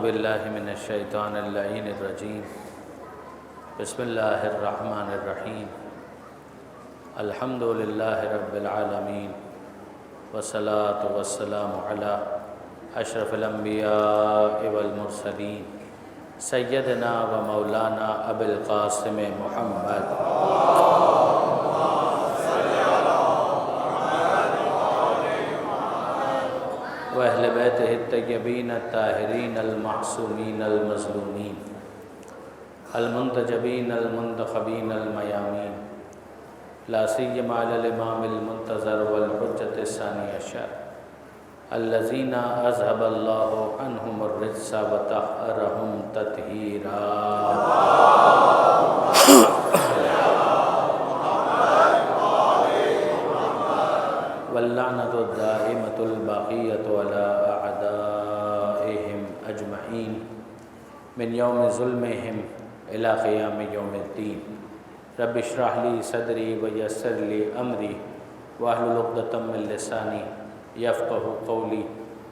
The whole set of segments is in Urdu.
باللہ من الشیطان اللعین الرجیم بسم اللہ الرحمن الرحیم الحمد للہ رب العالمین والصلاة والسلام علی اشرف الانبیاء والمرسلین سیدنا و مولانا ابی القاسم محمد وأہل بیتہ الطیبین الطاہرین المعصومین المظلومین المنتجبین المنتخبین المیامین لا سیما علی الامام المنتظر والحجۃ الثانی عشر الذین اذهب اللہ عنہم الرجس وطہرہم تطہیرا واللعنۃ الدائمۃ الباقیۃ علی اعدائہم اجمعین من یوم ظلمہم الی قیام یوم الدین رب اشرح لی صدری ویسر لی امری واحلل عقدۃ من لسانی یفقہوا قولی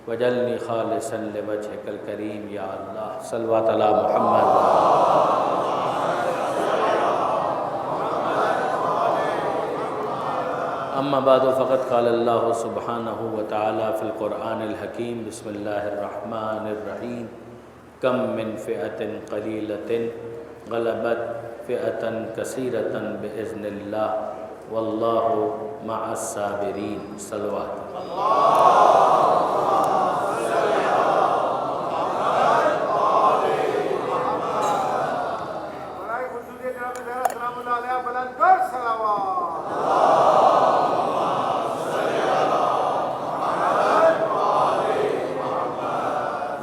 واجعلنی خالصا لوجہک الکریم یا اللہ صلوات علی محمد اما بعد فقد قال اللہ سبحانہ وتعالی فی القرآن الحکیم بسم اللہ الرحمن الرحیم کم من فئۃ قلیلۃ غلبت فئۃ کثیرۃ بإذن اللہ واللہ مع الصابرین صلوات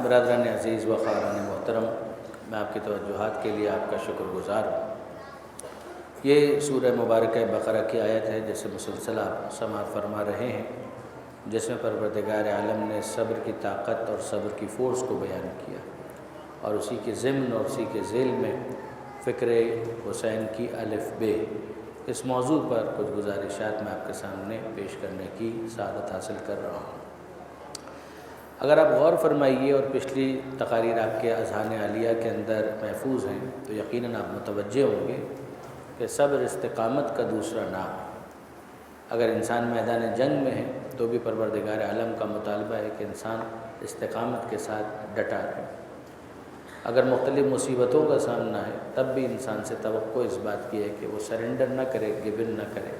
برادران عزیز و خاران محترم، میں آپ کی توجہات کے لیے آپ کا شکر گزار ہوں۔ یہ سورہ مبارکہ بقرہ کی آیت ہے جسے مسلسل آپ سماعت فرما رہے ہیں، جس میں پروردگار عالم نے صبر کی طاقت اور صبر کی فورس کو بیان کیا، اور اسی کے ضمن اور اسی کے ذیل میں فکر حسین کی الف ب اس موضوع پر کچھ گزارشات میں آپ کے سامنے پیش کرنے کی سعادت حاصل کر رہا ہوں۔ اگر آپ غور فرمائیے اور پچھلی تقاریر آپ کے اذہان عالیہ کے اندر محفوظ ہیں تو یقیناً آپ متوجہ ہوں گے کہ صبر استقامت کا دوسرا نام ہے۔ اگر انسان میدان جنگ میں ہے تو بھی پروردگار عالم کا مطالبہ ہے کہ انسان استقامت کے ساتھ ڈٹا رہے۔ اگر مختلف مصیبتوں کا سامنا ہے تب بھی انسان سے توقع اس بات کی ہے کہ وہ سرنڈر نہ کرے، گیو ان نہ کرے،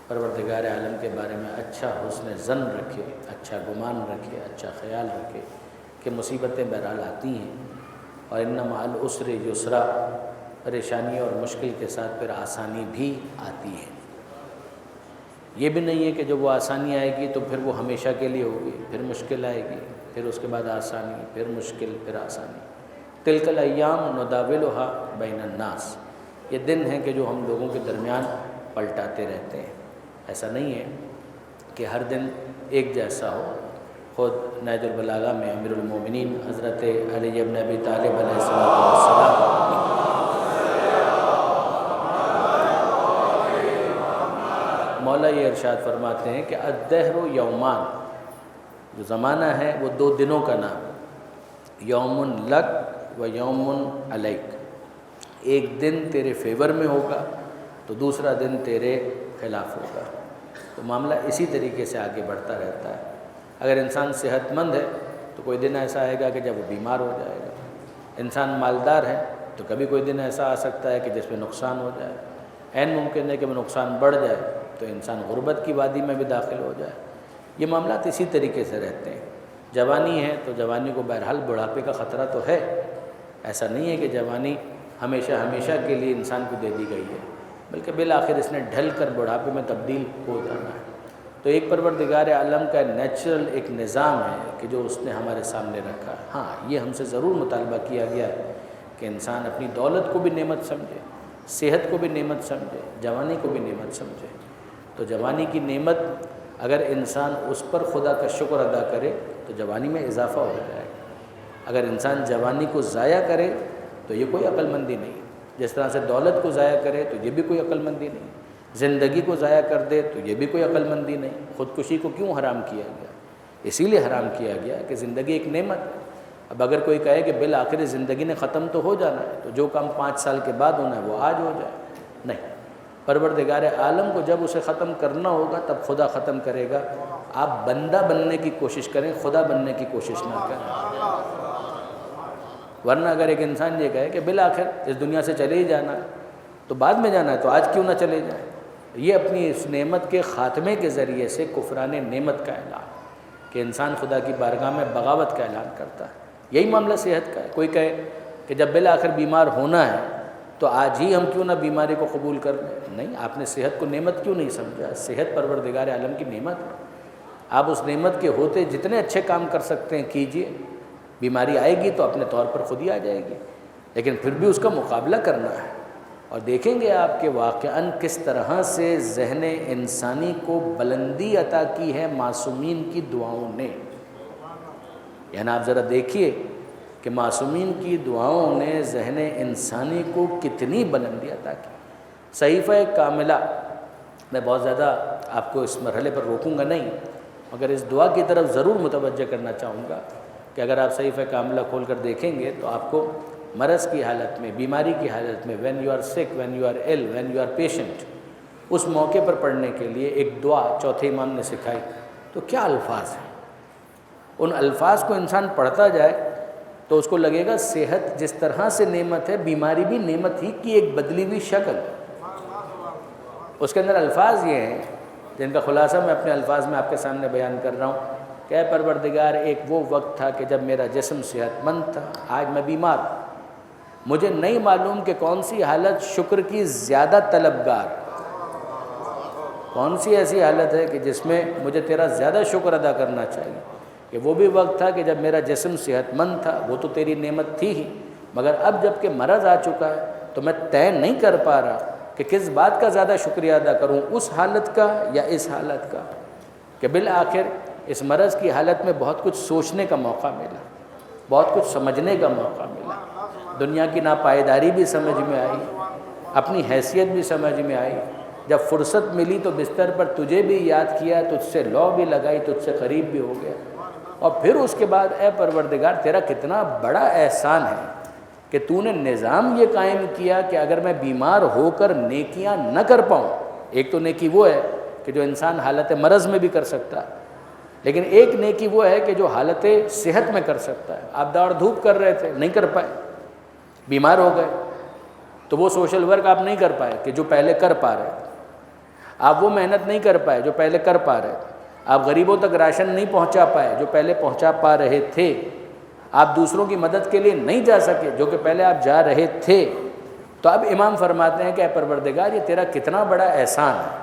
پروردگار عالم کے بارے میں اچھا حسن ظن رکھے، اچھا گمان رکھے، اچھا خیال رکھے کہ مصیبتیں بہرحال آتی ہیں، اور ان مع العسر یسرا، پریشانی اور مشکل کے ساتھ پھر آسانی بھی آتی ہے۔ یہ بھی نہیں ہے کہ جب وہ آسانی آئے گی تو پھر وہ ہمیشہ کے لیے ہوگی، پھر مشکل آئے گی، پھر اس کے بعد آسانی، پھر مشکل، پھر آسانی۔ تلک الایام نداولها بین الناس، یہ دن ہیں کہ جو ہم لوگوں کے درمیان پلٹاتے رہتے ہیں۔ ایسا نہیں ہے کہ ہر دن ایک جیسا ہو۔ خود نہج البلاغہ میں امیر المومنین حضرت علی بن ابی طالب علیہ السلام مولا یہ ارشاد فرماتے ہیں کہ الدہر یومان، جو زمانہ ہے وہ دو دنوں کا نام، یوم لک و یوم علیک، ایک دن تیرے فیور میں ہوگا تو دوسرا دن تیرے خلاف ہوگا۔ تو معاملہ اسی طریقے سے آگے بڑھتا رہتا ہے۔ اگر انسان صحت مند ہے تو کوئی دن ایسا آئے گا کہ جب وہ بیمار ہو جائے گا، انسان مالدار ہے تو کبھی کوئی دن ایسا آ سکتا ہے کہ جس میں نقصان ہو جائے، عین ممکن ہے کہ وہ نقصان بڑھ جائے تو انسان غربت کی وادی میں بھی داخل ہو جائے۔ یہ معاملات اسی طریقے سے رہتے ہیں۔ جوانی ہے تو جوانی کو بہرحال بڑھاپے کا خطرہ تو ہے، ایسا نہیں ہے کہ جوانی ہمیشہ ہمیشہ کے لیے انسان کو دے دی گئی ہے، بلکہ بالآخر اس نے ڈھل کر بڑھاپے میں تبدیل ہو جانا ہے۔ تو ایک پروردگار عالم کا نیچرل ایک نظام ہے کہ جو اس نے ہمارے سامنے رکھا ہے۔ ہاں، یہ ہم سے ضرور مطالبہ کیا گیا ہے کہ انسان اپنی دولت کو بھی نعمت سمجھے، صحت کو بھی نعمت سمجھے، جوانی کو بھی نعمت سمجھے۔ تو جوانی کی نعمت اگر انسان اس پر خدا کا شکر ادا کرے تو جوانی میں اضافہ ہو جائے گا۔ اگر انسان جوانی کو ضائع کرے تو یہ کوئی عقل مندی نہیں۔ جس طرح سے دولت کو ضائع کرے تو یہ بھی کوئی عقل مندی نہیں، زندگی کو ضائع کر دے تو یہ بھی کوئی عقل مندی نہیں۔ خودکشی کو کیوں حرام کیا گیا؟ اسی لیے حرام کیا گیا کہ زندگی ایک نعمت ہے، اب اگر کوئی کہے کہ بالآخر زندگی نے ختم تو ہو جانا ہے، تو جو کام 5 سال کے بعد ہونا ہے وہ آج ہو جائے، نہیں، پروردگار عالم کو جب اسے ختم کرنا ہوگا تب خدا ختم کرے گا۔ آپ بندہ بننے کی کوشش کریں، خدا بننے کی کوشش نہ کریں۔ ورنہ اگر ایک انسان یہ کہے کہ بالآخر اس دنیا سے چلے ہی جانا ہے تو بعد میں جانا ہے تو آج کیوں نہ چلے جائیں، یہ اپنی اس نعمت کے خاتمے کے ذریعے سے کفران نعمت کا اعلان کہ انسان خدا کی بارگاہ میں بغاوت کا اعلان کرتا ہے۔ یہی معاملہ صحت کا ہے۔ کوئی کہے کہ جب بالآخر بیمار ہونا ہے تو آج ہی ہم کیوں نہ بیماری کو قبول کر لیں، نہیں، آپ نے صحت کو نعمت کیوں نہیں سمجھا؟ صحت پروردگار عالم کی نعمت ہے، آپ اس نعمت کے ہوتے جتنے اچھے کام کر سکتے ہیں کیجئے، بیماری آئے گی تو اپنے طور پر خود ہی آ جائے گی، لیکن پھر بھی اس کا مقابلہ کرنا ہے۔ اور دیکھیں گے آپ کہ واقعاً کس طرح سے ذہن انسانی کو بلندی عطا کی ہے معصومین کی دعاؤں نے۔ یعنی آپ ذرا دیکھیے کہ معصومین کی دعاؤں نے ذہن انسانی کو کتنی بلندی عطا کی۔ صحیفہ کاملہ، میں بہت زیادہ آپ کو اس مرحلے پر روکوں گا نہیں، مگر اس دعا کی طرف ضرور متوجہ کرنا چاہوں گا کہ اگر آپ صحیفہ کاملہ کھول کر دیکھیں گے تو آپ کو مرض کی حالت میں، بیماری کی حالت میں، when you are sick, when you are ill, when you are patient، اس موقع پر پڑھنے کے لیے ایک دعا چوتھے امام نے سکھائی۔ تو کیا الفاظ ہیں، ان الفاظ کو انسان پڑھتا جائے تو اس کو لگے گا صحت جس طرح سے نعمت ہے، بیماری بھی نعمت ہی کی ایک بدلی ہوئی شکل۔ اس کے اندر الفاظ یہ ہیں جن کا خلاصہ میں اپنے الفاظ میں آپ کے سامنے بیان کر رہا ہوں کہ اے پروردگار، ایک وہ وقت تھا کہ جب میرا جسم صحت مند تھا، آج میں بیمار ہوں، مجھے نہیں معلوم کہ کون سی حالت شکر کی زیادہ طلبگار، کون سی ایسی حالت ہے کہ جس میں مجھے تیرا زیادہ شکر ادا کرنا چاہیے۔ کہ وہ بھی وقت تھا کہ جب میرا جسم صحت مند تھا، وہ تو تیری نعمت تھی ہی، مگر اب جب کہ مرض آ چکا ہے تو میں طے نہیں کر پا رہا کہ کس بات کا زیادہ شکریہ ادا کروں، اس حالت کا یا اس حالت کا، کہ بالآخر اس مرض کی حالت میں بہت کچھ سوچنے کا موقع ملا، بہت کچھ سمجھنے کا موقع ملا، دنیا کی ناپائیداری بھی سمجھ میں آئی، اپنی حیثیت بھی سمجھ میں آئی، جب فرصت ملی تو بستر پر تجھے بھی یاد کیا، تجھ سے لو بھی لگائی، تجھ سے قریب بھی ہو گیا، اور پھر اس کے بعد اے پروردگار تیرا کتنا بڑا احسان ہے کہ تو نے نظام یہ قائم کیا کہ اگر میں بیمار ہو کر نیکیاں نہ کر پاؤں، ایک تو نیکی وہ ہے کہ جو انسان حالت مرض میں بھی کر سکتا ہے، لیکن ایک نیکی وہ ہے کہ جو حالت صحت میں کر سکتا ہے۔ آپ دوڑ دھوپ کر رہے تھے، نہیں کر پائے، بیمار ہو گئے، تو وہ سوشل ورک آپ نہیں کر پائے کہ جو پہلے کر پا رہے تھے، آپ وہ محنت نہیں کر پائے جو پہلے کر پا رہے تھے، آپ غریبوں تک راشن نہیں پہنچا پائے جو پہلے پہنچا پا رہے تھے، آپ دوسروں کی مدد کے لیے نہیں جا سکے جو کہ پہلے آپ جا رہے تھے۔ تو اب امام فرماتے ہیں کہ اے پروردگار یہ تیرا کتنا بڑا احسان ہے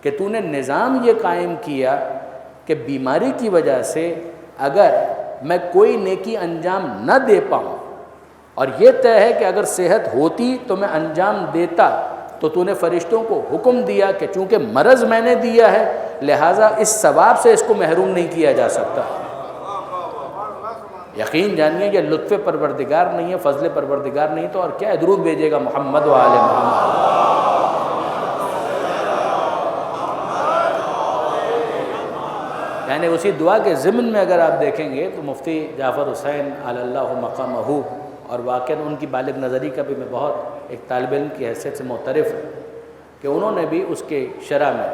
کہ تو نے نظام یہ قائم کیا کہ بیماری کی وجہ سے اگر میں کوئی نیکی انجام نہ دے پاؤں، اور یہ طے ہے کہ اگر صحت ہوتی تو میں انجام دیتا، تو نے فرشتوں کو حکم دیا کہ چونکہ مرض میں نے دیا ہے لہٰذا اس ثواب سے اس کو محروم نہیں کیا جا سکتا۔ یقین جانیے یہ لطف پروردگار نہیں ہے، فضل پروردگار نہیں تو اور کیا ہے، درود بھیجے گا محمد و آل محمد۔ یعنی اسی دعا کے ضمن میں اگر آپ دیکھیں گے تو مفتی جعفر حسین علی اللہ مقامہ، اور واقعاً ان کی بالغ نظری کا بھی میں بہت ایک طالب علم کی حیثیت سے معترف ہوں کہ انہوں نے بھی اس کے شرح میں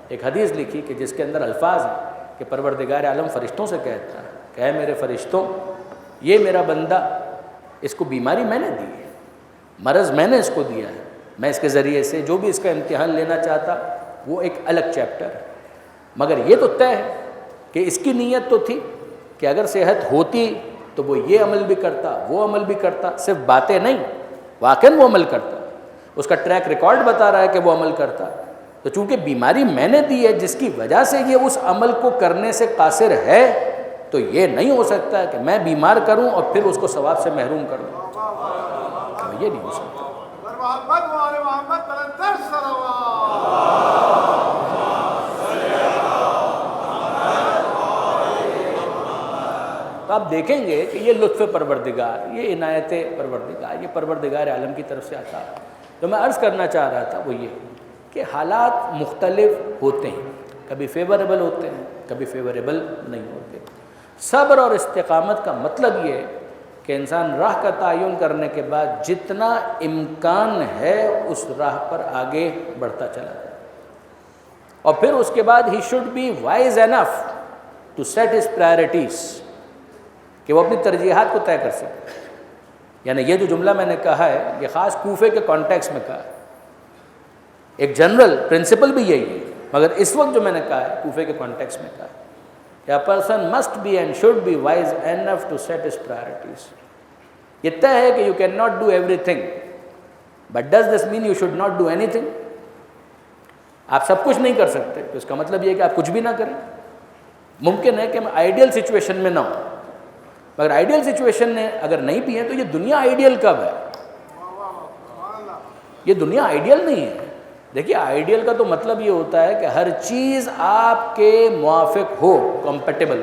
ایک حدیث لکھی کہ جس کے اندر الفاظ ہیں کہ پروردگار عالم فرشتوں سے کہتا ہے کہ اے میرے فرشتوں، یہ میرا بندہ، اس کو بیماری میں نے دی ہے، مرض میں نے اس کو دیا ہے، میں اس کے ذریعے سے جو بھی اس کا امتحان لینا چاہتا وہ ایک الگ چیپٹر ہے، مگر یہ تو طے ہے کہ اس کی نیت تو تھی کہ اگر صحت ہوتی تو وہ یہ عمل بھی کرتا، وہ عمل بھی کرتا، صرف باتیں نہیں، واقعاً وہ عمل کرتا، اس کا ٹریک ریکارڈ بتا رہا ہے کہ وہ عمل کرتا، تو چونکہ بیماری میں نے دی ہے جس کی وجہ سے یہ اس عمل کو کرنے سے قاصر ہے، تو یہ نہیں ہو سکتا کہ میں بیمار کروں اور پھر اس کو ثواب سے محروم کر دوں، یہ نہیں ہو سکتا۔ تو آپ دیکھیں گے کہ یہ لطف پروردگار، یہ عنایت پروردگار، یہ پروردگار عالم کی طرف سے آتا ہے۔ جو میں عرض کرنا چاہ رہا تھا وہ یہ کہ حالات مختلف ہوتے ہیں، کبھی فیوریبل ہوتے ہیں، کبھی فیوریبل نہیں ہوتے۔ صبر اور استقامت کا مطلب یہ ہے کہ انسان راہ کا تعین کرنے کے بعد جتنا امکان ہے اس راہ پر آگے بڑھتا چلا جائے، اور پھر اس کے بعد he should be wise enough to set his priorities, کہ وہ اپنی ترجیحات کو طے کر سکے۔ یعنی یہ جو جملہ میں نے کہا ہے یہ خاص کوفے کے کانٹیکس میں کہا ہے، ایک جنرل پرنسپل بھی یہی ہے، مگر اس وقت جو میں نے کہا ہے کوفے کے کانٹیکس میں کہا ہے کہ a person must be and should be wise enough to set his priorities۔ یہ طے ہے کہ you cannot do everything, but does this mean you should not do anything؟ آپ سب کچھ نہیں کر سکتے تو اس کا مطلب یہ ہے کہ آپ کچھ بھی نہ کریں۔ ممکن ہے کہ ہم آئیڈیل سچویشن میں نہ ہوں، مگر آئیڈیل سچویشن نے اگر نہیں بھی ہے تو یہ دنیا آئیڈیل کب ہے؟ یہ دنیا آئیڈیل نہیں ہے۔ دیکھیے آئیڈیل کا تو مطلب یہ ہوتا ہے کہ ہر چیز آپ کے موافق ہو، کمپیٹیبل۔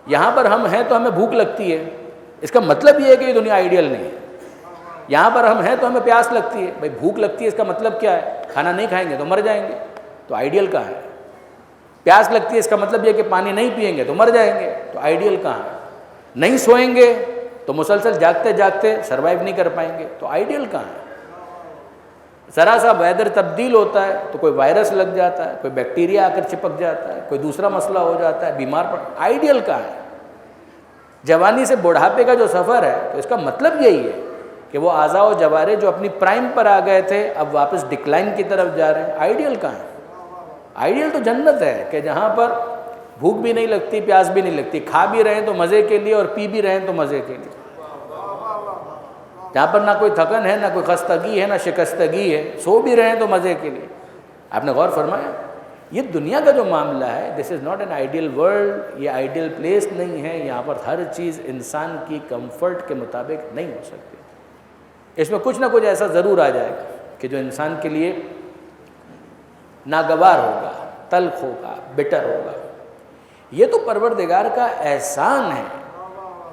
یہاں پر ہم ہیں تو ہمیں بھوک لگتی ہے، اس کا مطلب یہ ہے کہ یہ دنیا آئیڈیل نہیں ہے۔ یہاں پر ہم ہیں تو ہمیں پیاس لگتی ہے، بھائی بھوک لگتی ہے اس کا مطلب کیا ہے؟ کھانا نہیں کھائیں گے تو مر جائیں گے، تو آئیڈیل کہاں ہے؟ پیاس لگتی ہے اس کا مطلب یہ کہ پانی نہیں پئیں گے تو مر جائیں گے، تو آئیڈیل کہاں ہے؟ نہیں سوئیں گے تو مسلسل جاگتے جاگتے سروائیو نہیں کر پائیں گے، تو آئیڈیل کہاں ہے؟ ذرا سا ویدر تبدیل ہوتا ہے تو کوئی وائرس لگ جاتا ہے، کوئی بیکٹیریا آ کر چپک جاتا ہے، کوئی دوسرا مسئلہ ہو جاتا ہے، بیمار پڑ، آئیڈیل کہاں ہے؟ جوانی سے بڑھاپے کا جو سفر ہے تو اس کا مطلب یہی ہے کہ وہ اعضاء و جوارے جو اپنی پرائم پر آ گئے تھے اب واپس ڈکلائن کی طرف جا رہے ہیں۔ آئیڈیل کہاں ہے؟ آئیڈیل تو جنت ہے کہ جہاں پر بھوک بھی نہیں لگتی، پیاس بھی نہیں لگتی، کھا بھی رہے ہیں تو مزے کے لیے اور پی بھی رہے ہیں تو مزے کے لیے، جہاں پر نہ کوئی تھکن ہے، نہ کوئی خستگی ہے، نہ شکستگی ہے، سو بھی رہے ہیں تو مزے کے لیے۔ آپ نے غور فرمایا یہ دنیا کا جو معاملہ ہے، this is not an ideal world, یہ آئیڈیل پلیس نہیں ہے۔ یہاں پر ہر چیز انسان کی کمفرٹ کے مطابق نہیں ہو سکتی، اس میں کچھ نہ کچھ ایسا ضرور آ جائے گا کہ جو انسان کے لیے ناگوار ہوگا، تلخ ہوگا، بٹر ہوگا۔ یہ تو پروردگار کا احسان ہے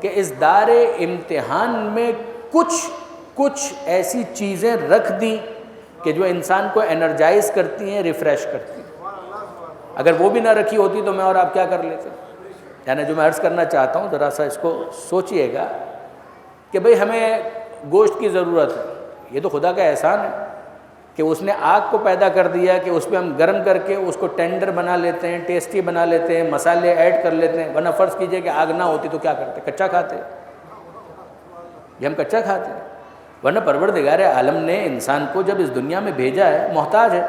کہ اس دار امتحان میں کچھ ایسی چیزیں رکھ دیں کہ جو انسان کو انرجائز کرتی ہیں، ریفریش کرتی ہیں۔ اگر وہ بھی نہ رکھی ہوتی تو میں اور آپ کیا کر لیتے؟ یعنی جو میں عرض کرنا چاہتا ہوں ذرا سا اس کو سوچئے گا کہ بھئی ہمیں گوشت کی ضرورت ہے، یہ تو خدا کا احسان ہے کہ اس نے آگ کو پیدا کر دیا کہ اس پہ ہم گرم کر کے اس کو ٹینڈر بنا لیتے ہیں، ٹیسٹی بنا لیتے ہیں، مسالے ایڈ کر لیتے ہیں، ورنہ فرض کیجئے کہ آگ نہ ہوتی تو کیا کرتے؟ کچا کھاتے، یہ ہم کچا کھاتے ہیں۔ ورنہ پروردگار عالم نے انسان کو جب اس دنیا میں بھیجا ہے محتاج ہے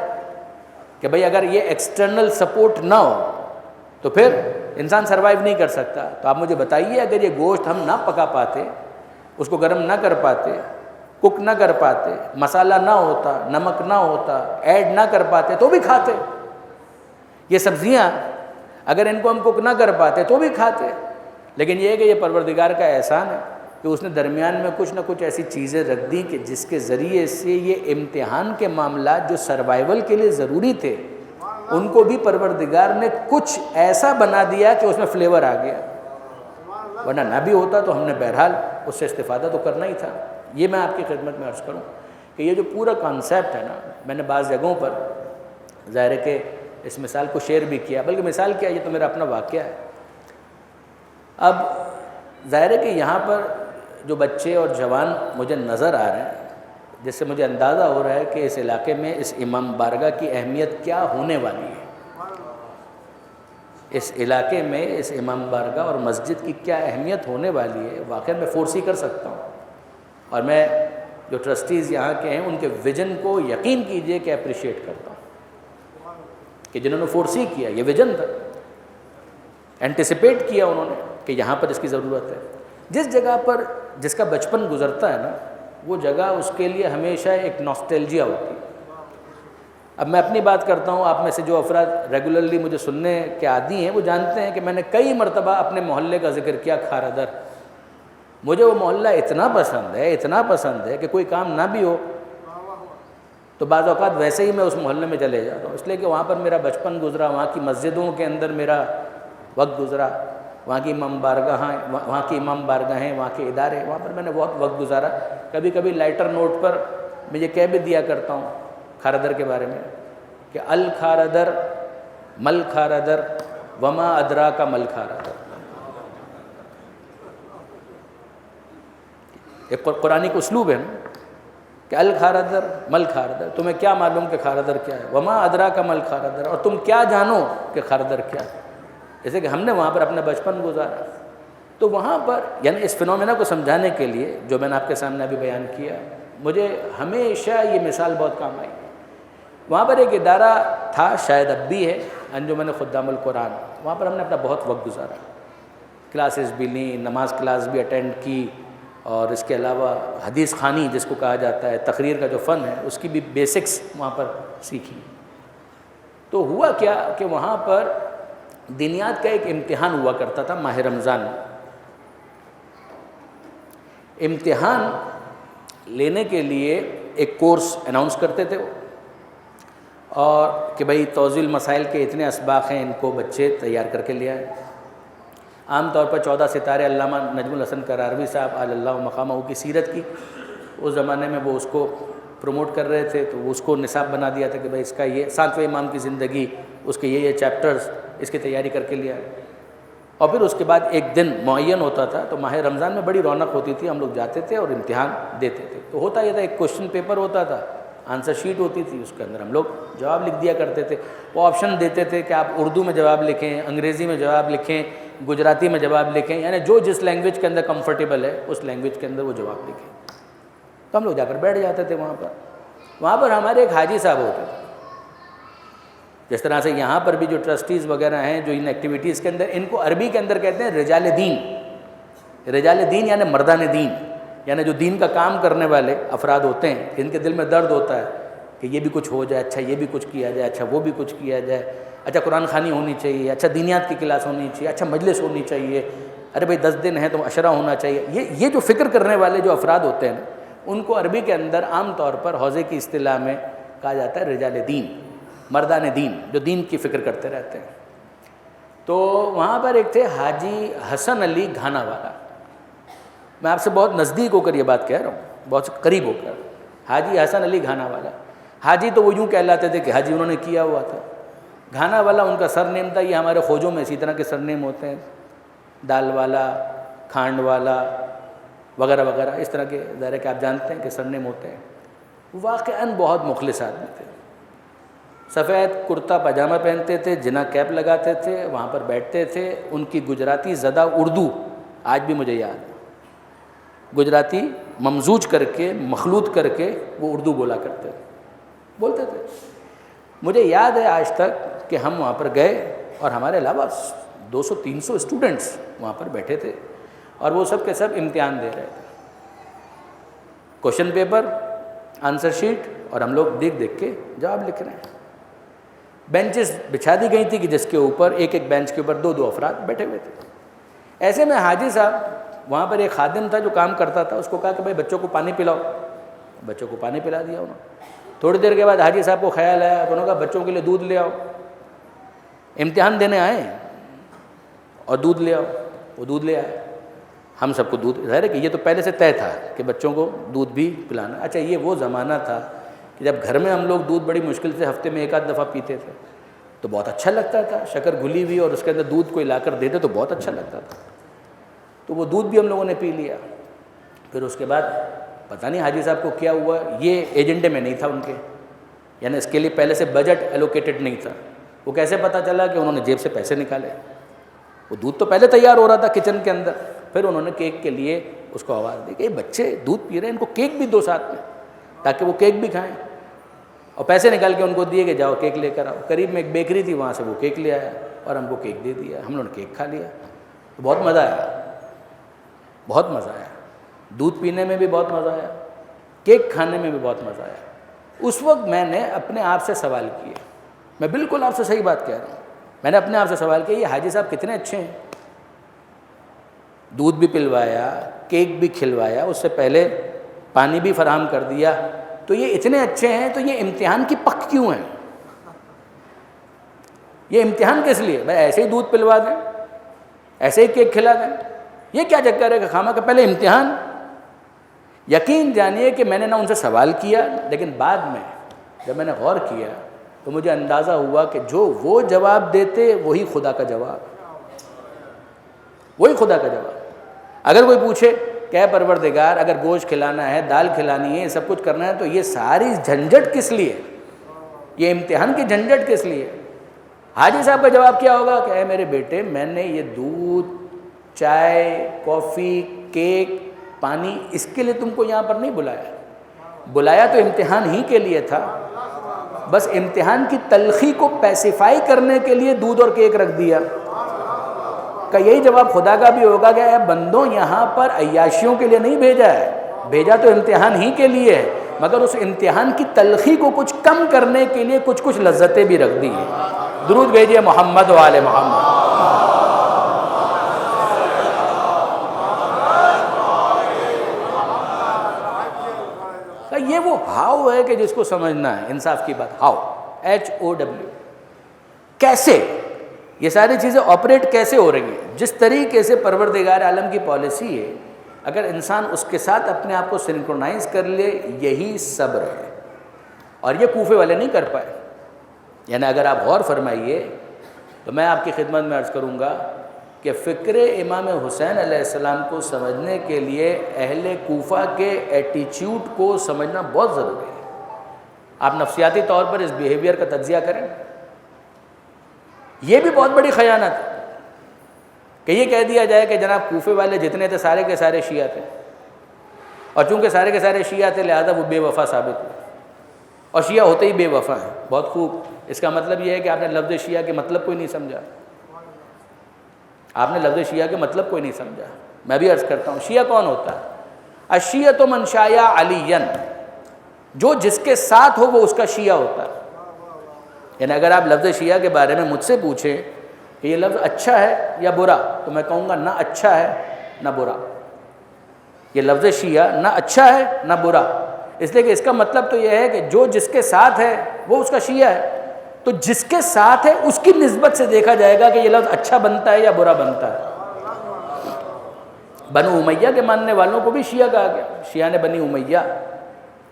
کہ بھئی اگر یہ ایکسٹرنل سپورٹ نہ ہو تو پھر انسان سروائیو نہیں کر سکتا۔ تو آپ مجھے بتائیے اگر یہ گوشت ہم نہ پکا پاتے، اس کو گرم نہ کر پاتے، کک نہ کر پاتے، مسالہ نہ ہوتا، نمک نہ ہوتا، ایڈ نہ کر پاتے تو بھی کھاتے۔ یہ سبزیاں اگر ان کو ہم کک نہ کر پاتے تو بھی کھاتے۔ لیکن یہ ہے کہ یہ پروردگار کا احسان ہے کہ اس نے درمیان میں کچھ نہ کچھ ایسی چیزیں رکھ دیں کہ جس کے ذریعے سے یہ امتحان کے معاملات جو سروائیول کے لیے ضروری تھے ان کو بھی پروردگار نے کچھ ایسا بنا دیا کہ اس میں فلیور آ گیا، ورنہ نہ بھی ہوتا تو ہم نے بہرحال اس سے استفادہ تو کرنا ہی تھا۔ یہ میں آپ کی خدمت میں عرض کروں کہ یہ جو پورا کانسیپٹ ہے نا، میں نے بعض جگہوں پر ظاہر ہے کہ اس مثال کو شیئر بھی کیا، بلکہ مثال کیا یہ تو میرا اپنا واقعہ ہے۔ اب ظاہر ہے کہ یہاں پر جو بچے اور جوان مجھے نظر آ رہے ہیں، جس سے مجھے اندازہ ہو رہا ہے کہ اس علاقے میں اس امام بارگاہ کی اہمیت کیا ہونے والی ہے، اس علاقے میں اس امام بارگاہ اور مسجد کی کیا اہمیت ہونے والی ہے، واقعی میں فورسی کر سکتا ہوں۔ اور میں جو ٹرسٹیز یہاں کے ہیں ان کے ویژن کو یقین کیجئے کہ اپریشیٹ کرتا ہوں کہ جنہوں نے فورسی کیا، یہ ویژن تھا، اینٹیسپیٹ کیا انہوں نے کہ یہاں پر اس کی ضرورت ہے۔ جس جگہ پر جس کا بچپن گزرتا ہے نا، وہ جگہ اس کے لیے ہمیشہ ایک ناسٹیلجیا ہوتی ہے۔ اب میں اپنی بات کرتا ہوں، آپ میں سے جو افراد ریگولرلی مجھے سننے کے عادی ہیں وہ جانتے ہیں کہ میں نے کئی مرتبہ اپنے محلے کا ذکر کیا، کھارا در۔ مجھے وہ محلہ اتنا پسند ہے کہ کوئی کام نہ بھی ہو تو بعض اوقات ویسے ہی میں اس محلے میں چلے جاتا ہوں، اس لیے کہ وہاں پر میرا بچپن گزرا، وہاں کی مسجدوں کے اندر میرا وقت گزرا، وہاں کی امام بارگاہیں، وہاں کے ادارے، وہاں پر میں نے بہت وقت گزارا۔ کبھی کبھی لائٹر نوٹ پر میں یہ کہہ بھی دیا کرتا ہوں کھارا در کے بارے میں کہ الکھارا در مل کھارا در وما ادراک مل کھارا در۔ ایک قرآنی کا اسلوب ہے نا کہ الخاردر مل خاردر، تمہیں کیا معلوم کہ خاردر کیا ہے، وما ادراک مل خاردر، اور تم کیا جانو کہ خاردر کیا ہے. جیسے کہ ہم نے وہاں پر اپنا بچپن گزارا، تو وہاں پر یعنی اس فنومینا کو سمجھانے کے لیے جو میں نے آپ کے سامنے ابھی بیان کیا، مجھے ہمیشہ یہ مثال بہت کام آئی. وہاں پر ایک ادارہ تھا، شاید اب بھی ہے، انجمن خدام القرآن. وہاں پر ہم نے اپنا بہت وقت گزارا، کلاسز بھی لیں، نماز کلاس بھی اٹینڈ کی، اور اس کے علاوہ حدیث خوانی جس کو کہا جاتا ہے، تقریر کا جو فن ہے اس کی بھی بیسکس وہاں پر سیکھی. تو ہوا کیا کہ وہاں پر دینیات کا ایک امتحان ہوا کرتا تھا ماہ رمضان میں. امتحان لینے کے لیے ایک کورس اناؤنس کرتے تھے وہ، اور کہ بھئی توضیح المسائل کے اتنے اسباق ہیں، ان کو بچے تیار کر کے لے آئے. عام طور پر 14 ستارے علامہ نجم الحسن قراروی صاحب علی اللہ مقامہ کی سیرت کی اس زمانے میں وہ اس کو پروموٹ کر رہے تھے، تو وہ اس کو نصاب بنا دیا تھا کہ بھئی اس کا یہ 7ویں امام کی زندگی، اس کے یہ چیپٹرز، اس کی تیاری کر کے لے آئے. اور پھر اس کے بعد ایک دن معین ہوتا تھا، تو ماہ رمضان میں بڑی رونق ہوتی تھی، ہم لوگ جاتے تھے اور امتحان دیتے تھے. تو ہوتا یہ تھا، ایک کوشچن پیپر ہوتا تھا، آنسر شیٹ ہوتی تھی، اس کے اندر ہم لوگ جواب لکھ دیا کرتے تھے. وہ آپشن دیتے تھے کہ آپ اردو میں جواب لکھیں، انگریزی میں جواب لکھیں، گجراتی میں جواب لکھیں، یعنی جو جس لینگویج کے اندر کمفرٹیبل ہے اس لینگویج کے اندر وہ جواب لکھیں. تو ہم لوگ جا کر بیٹھ جاتے تھے وہاں پر ہمارے ایک حاجی صاحب ہوتے تھے. جس طرح سے یہاں پر بھی جو ٹرسٹیز وغیرہ ہیں جو ان ایکٹیویٹیز کے اندر، ان کو عربی کے اندر کہتے ہیں رجال دین. رجال دین یعنی مردان دین، یعنی جو دین کا کام کرنے والے افراد ہوتے ہیں، جن کے دل میں درد ہوتا ہے کہ یہ بھی کچھ ہو جائے، اچھا یہ بھی کچھ کیا جائے، اچھا وہ بھی کچھ کیا جائے، اچھا قرآن خوانی ہونی چاہیے، اچھا دینیات کی کلاس ہونی چاہیے، اچھا مجلس ہونی چاہیے، ارے بھائی 10 دن ہے تو عشرہ ہونا چاہیے. یہ جو فکر کرنے والے جو افراد ہوتے ہیں ان کو عربی کے اندر عام طور پر حوزے کی اصطلاح میں کہا جاتا ہے رجال دین، مردان دین، جو دین کی فکر کرتے رہتے ہیں. تو وہاں پر ایک تھے حاجی حسن علی گھانا والا. میں آپ سے بہت نزدیک ہو کر یہ بات کہہ رہا ہوں، بہت قریب ہو کر. حاجی حسن علی گھانا والا. حاجی تو وہ یوں کہلاتے تھے کہ حاجی انہوں نے کیا ہوا تھا. گھانا والا ان کا سر نیم تھا. یہ ہمارے خوجوں میں اسی طرح کے سر نیم ہوتے ہیں، دال والا، کھانڈ والا وغیرہ وغیرہ، اس طرح کے ظاہر ہے کہ آپ جانتے ہیں کہ سر نیم ہوتے ہیں. واقعاً بہت مخلص آدمی تھے. سفید کرتا پاجامہ پہنتے تھے، جنا کیپ لگاتے تھے، وہاں پر بیٹھتے تھے. ان کی گجراتی زدہ اردو آج بھی مجھے یاد ہے. گجراتی ممزوج کر کے، مخلوط کر کے وہ اردو بولا کرتے تھے، بولتے تھے. مجھے یاد ہے آج تک کہ ہم وہاں پر گئے اور ہمارے علاوہ 200-300 اسٹوڈنٹس وہاں پر بیٹھے تھے، اور وہ سب کے سب امتحان دے رہے تھے. کوشچن پیپر، آنسر شیٹ، اور ہم لوگ دیکھ دیکھ کے جواب لکھ رہے ہیں. بینچز بچھا دی گئی تھی کہ جس کے اوپر ایک ایک بینچ کے اوپر 2 افراد بیٹھے ہوئے تھے. ایسے میں حاجی صاحب، وہاں پر ایک خادم تھا جو کام کرتا تھا، اس کو کہا کہ بھائی بچوں کو پانی پلاؤ. بچوں کو پانی پلا دیا انہوں نے. تھوڑی دیر کے بعد حاجی صاحب کو خیال آیا تو انہوں نے کہا بچوں کے لیے دودھ لے آؤ، امتحان دینے آئے اور دودھ لے آؤ. وہ دودھ لے آئے. ہم سب کو دودھ، ظاہر ہے کہ یہ تو پہلے سے طے تھا کہ بچوں کو دودھ بھی پلانا. اچھا یہ وہ زمانہ تھا کہ جب گھر میں ہم لوگ دودھ بڑی مشکل سے ہفتے میں 1 آدھ دفعہ پیتے تھے، تو بہت اچھا لگتا تھا. شکر گھلی ہوئی اور اس کے اندر دودھ کوئی لا کر دیتے تو بہت اچھا لگتا تھا. تو وہ دودھ بھی ہم لوگوں نے پی لیا. پھر اس کے بعد پتہ نہیں حاجی صاحب کو کیا ہوا، یہ ایجنڈے میں نہیں تھا ان کے، یعنی اس کے لیے پہلے سے بجٹ ایلوکیٹڈ نہیں تھا. وہ کیسے پتہ چلا کہ انہوں نے جیب سے پیسے نکالے؟ وہ دودھ تو پہلے تیار ہو رہا تھا کچن کے اندر. پھر انہوں نے کیک کے لیے اس کو آواز دی کہ یہ بچے دودھ پی رہے ہیں، ان کو کیک بھی دو ساتھ میں، تاکہ وہ کیک بھی کھائیں. اور پیسے نکال کے ان کو دیے کہ جاؤ کیک لے کر آؤ. قریب میں ایک بیکری تھی، وہاں سے وہ کیک لے آیا اور ہم کو کیک دے دیا. ہم لوگوں نے کیک کھا لیا. تو بہت مزہ آیا، بہت مزہ آیا. دودھ پینے میں بھی بہت مزہ آیا، کیک کھانے میں بھی بہت مزہ آیا. اس وقت میں نے اپنے آپ سے سوال کیے، میں بالکل آپ سے صحیح بات کہہ رہا ہوں، میں نے اپنے آپ سے سوال کیا یہ حاجی صاحب کتنے اچھے ہیں. دودھ بھی پلوایا، کیک بھی کھلوایا، اس سے پہلے پانی بھی فراہم کر دیا. تو یہ اتنے اچھے ہیں تو یہ امتحان کی پک کیوں ہیں؟ یہ امتحان کس لیے؟ بھائی ایسے ہی دودھ پلوا دیں، ایسے ہی کیک کھلا دیں، یہ کیا چکر ہے کہ خامہ کا پہلے امتحان؟ یقین جانیے کہ میں نے نہ ان سے سوال کیا، لیکن بعد میں جب میں نے غور کیا تو مجھے اندازہ ہوا کہ جو وہ جواب دیتے وہی خدا کا جواب، وہی خدا کا جواب. اگر کوئی پوچھے کہ کہ اے پروردگار اگر گوشت کھلانا ہے، دال کھلانی ہے، یہ سب کچھ کرنا ہے تو یہ ساری جھنجھٹ کس لیے، یہ امتحان کی جھنجھٹ کس لیے؟ حاجی صاحب کا جواب کیا ہوگا کہ اے میرے بیٹے، میں نے یہ دودھ، چائے، کافی، کیک، پانی اس کے لیے تم کو یہاں پر نہیں بلایا، بلایا تو امتحان ہی کے لیے تھا، بس امتحان کی تلخی کو پیسیفائی کرنے کے لیے دودھ اور کیک رکھ دیا۔ کہ یہی جواب خدا کا بھی ہوگا کہ اے بندوں، یہاں پر عیاشیوں کے لیے نہیں بھیجا ہے، بھیجا تو امتحان ہی کے لیے ہے، مگر اس امتحان کی تلخی کو کچھ کم کرنے کے لیے کچھ لذتیں بھی رکھ دی ہیں۔ درود بھیجئے محمد و آل محمد۔ یہ وہ ہاؤ ہے کہ جس کو سمجھنا ہے، انصاف کی بات، ہاؤ، HOW، کیسے یہ ساری چیزیں آپریٹ کیسے ہو رہی ہیں، جس طریقے سے پروردگار عالم کی پالیسی ہے، اگر انسان اس کے ساتھ اپنے آپ کو سنکرونائز کر لے، یہی صبر ہے، اور یہ کوفے والے نہیں کر پائے۔ یعنی اگر آپ غور فرمائیے تو میں آپ کی خدمت میں عرض کروں گا کہ فکر امام حسین علیہ السلام کو سمجھنے کے لیے اہل کوفہ کے ایٹیچیوڈ کو سمجھنا بہت ضروری ہے۔ آپ نفسیاتی طور پر اس بیہیویئر کا تجزیہ کریں۔ یہ بھی بہت بڑی خیانت ہے کہ یہ کہہ دیا جائے کہ جناب کوفے والے جتنے تھے سارے کے سارے شیعہ تھے، اور چونکہ سارے کے سارے شیعہ تھے لہذا وہ بے وفا ثابت ہوئے، اور شیعہ ہوتے ہی بے وفا ہیں۔ بہت خوب، اس کا مطلب یہ ہے کہ آپ نے لفظ شیعہ کے مطلب کوئی نہیں سمجھا، آپ نے لفظ شیعہ کے مطلب کوئی نہیں سمجھا۔ میں بھی عرض کرتا ہوں، شیعہ کون ہوتا ہے؟ الشیعۃ من شایع علیاً، جو جس کے ساتھ ہو وہ اس کا شیعہ ہوتا ہے۔ یعنی اگر آپ لفظ شیعہ کے بارے میں مجھ سے پوچھیں کہ یہ لفظ اچھا ہے یا برا، تو میں کہوں گا نہ اچھا ہے نہ برا۔ یہ لفظ شیعہ نہ اچھا ہے نہ برا، اس لیے کہ اس کا مطلب تو یہ ہے کہ جو جس کے ساتھ ہے وہ اس کا شیعہ ہے، تو جس کے ساتھ ہے اس کی نسبت سے دیکھا جائے گا کہ یہ لفظ اچھا بنتا ہے یا برا بنتا ہے۔ بنو امیہ کے ماننے والوں کو بھی شیعہ کہا گیا، شیعہ نے بنی امیہ،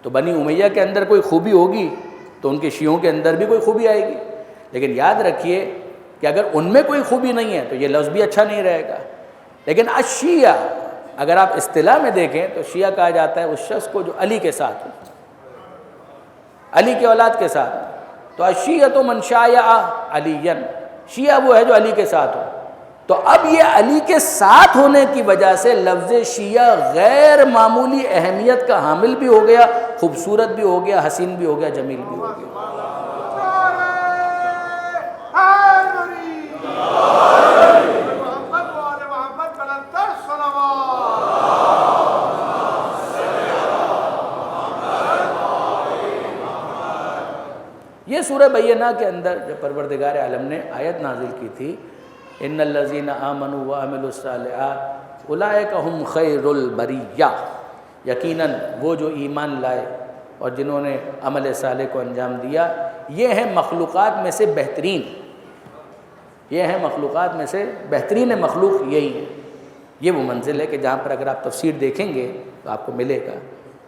تو بنی امیہ کے اندر کوئی خوبی ہوگی تو ان کے شیعوں کے اندر بھی کوئی خوبی آئے گی، لیکن یاد رکھیے کہ اگر ان میں کوئی خوبی نہیں ہے تو یہ لفظ بھی اچھا نہیں رہے گا۔ لیکن الشیعہ اگر آپ اصطلاح میں دیکھیں تو شیعہ کہا جاتا ہے اس شخص کو جو علی کے ساتھ ہو، علی کی اولاد کے ساتھ۔ تو الشیعۃ من شایع علیاً، شیعہ وہ ہے جو علی کے ساتھ ہو۔ تو اب یہ علی کے ساتھ ہونے کی وجہ سے لفظ شیعہ غیر معمولی اہمیت کا حامل بھی ہو گیا، خوبصورت بھی ہو گیا، حسین بھی ہو گیا، جمیل بھی ہو گیا۔ یہ سورہ بینہ کے اندر جب پروردگار عالم نے آیت نازل کی تھی، ان الذین آمنوا وعملوا الصالحات اولئک هم خیر البریہ، یقیناً وہ جو ایمان لائے اور جنہوں نے عمل صالح کو انجام دیا، یہ ہیں مخلوقات میں سے بہترین، یہ ہیں مخلوقات میں سے بہترین مخلوق یہی ہے۔ یہ وہ منزل ہے کہ جہاں پر اگر آپ تفسیر دیکھیں گے تو آپ کو ملے گا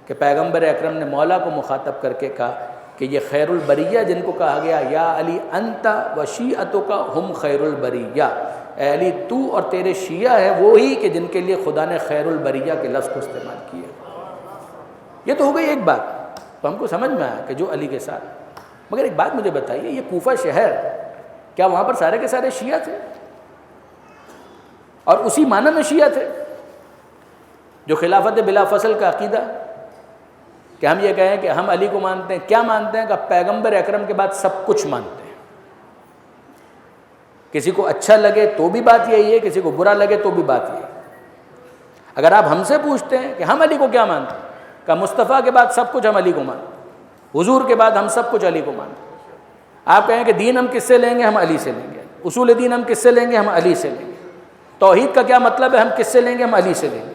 کہ پیغمبر اکرم نے مولا کو مخاطب کر کے کہا کہ یہ خیر البریہ جن کو کہا گیا، یا علی انت و شیعتک ہم خیر البریہ، اے علی تو اور تیرے شیعہ ہیں وہی کہ جن کے لیے خدا نے خیر البریہ کے لفظ کو استعمال کیا۔ یہ تو ہو گئی ایک بات، تو ہم کو سمجھ میں آیا کہ جو علی کے ساتھ۔ مگر ایک بات مجھے بتائیے، یہ کوفہ شہر، کیا وہاں پر سارے کے سارے شیعہ تھے اور اسی معنی میں شیعہ تھے جو خلافت بلا فصل کا عقیدہ کہ ہم یہ کہیں کہ ہم علی کو مانتے ہیں؟ کیا مانتے ہیں؟ کہ پیغمبر اکرم کے بعد سب کچھ مانتے ہیں، کسی کو اچھا لگے تو بھی بات یہی ہے، کسی کو برا لگے تو بھی بات یہی ہے۔ اگر آپ ہم سے پوچھتے ہیں کہ ہم علی کو کیا مانتے ہیں، کہ مصطفیٰ کے بعد سب کچھ ہم علی کو مانتے ہیں، حضور کے بعد ہم سب کچھ علی کو مانتے ہیں۔ آپ کہیں کہ دین ہم کس سے لیں گے؟ ہم علی سے لیں گے۔ اصول دین ہم کس سے لیں گے؟ ہم علی سے لیں گے۔ توحید کا کیا مطلب ہے؟ ہم کس سے لیں گے؟ ہم علی سے لیں گے۔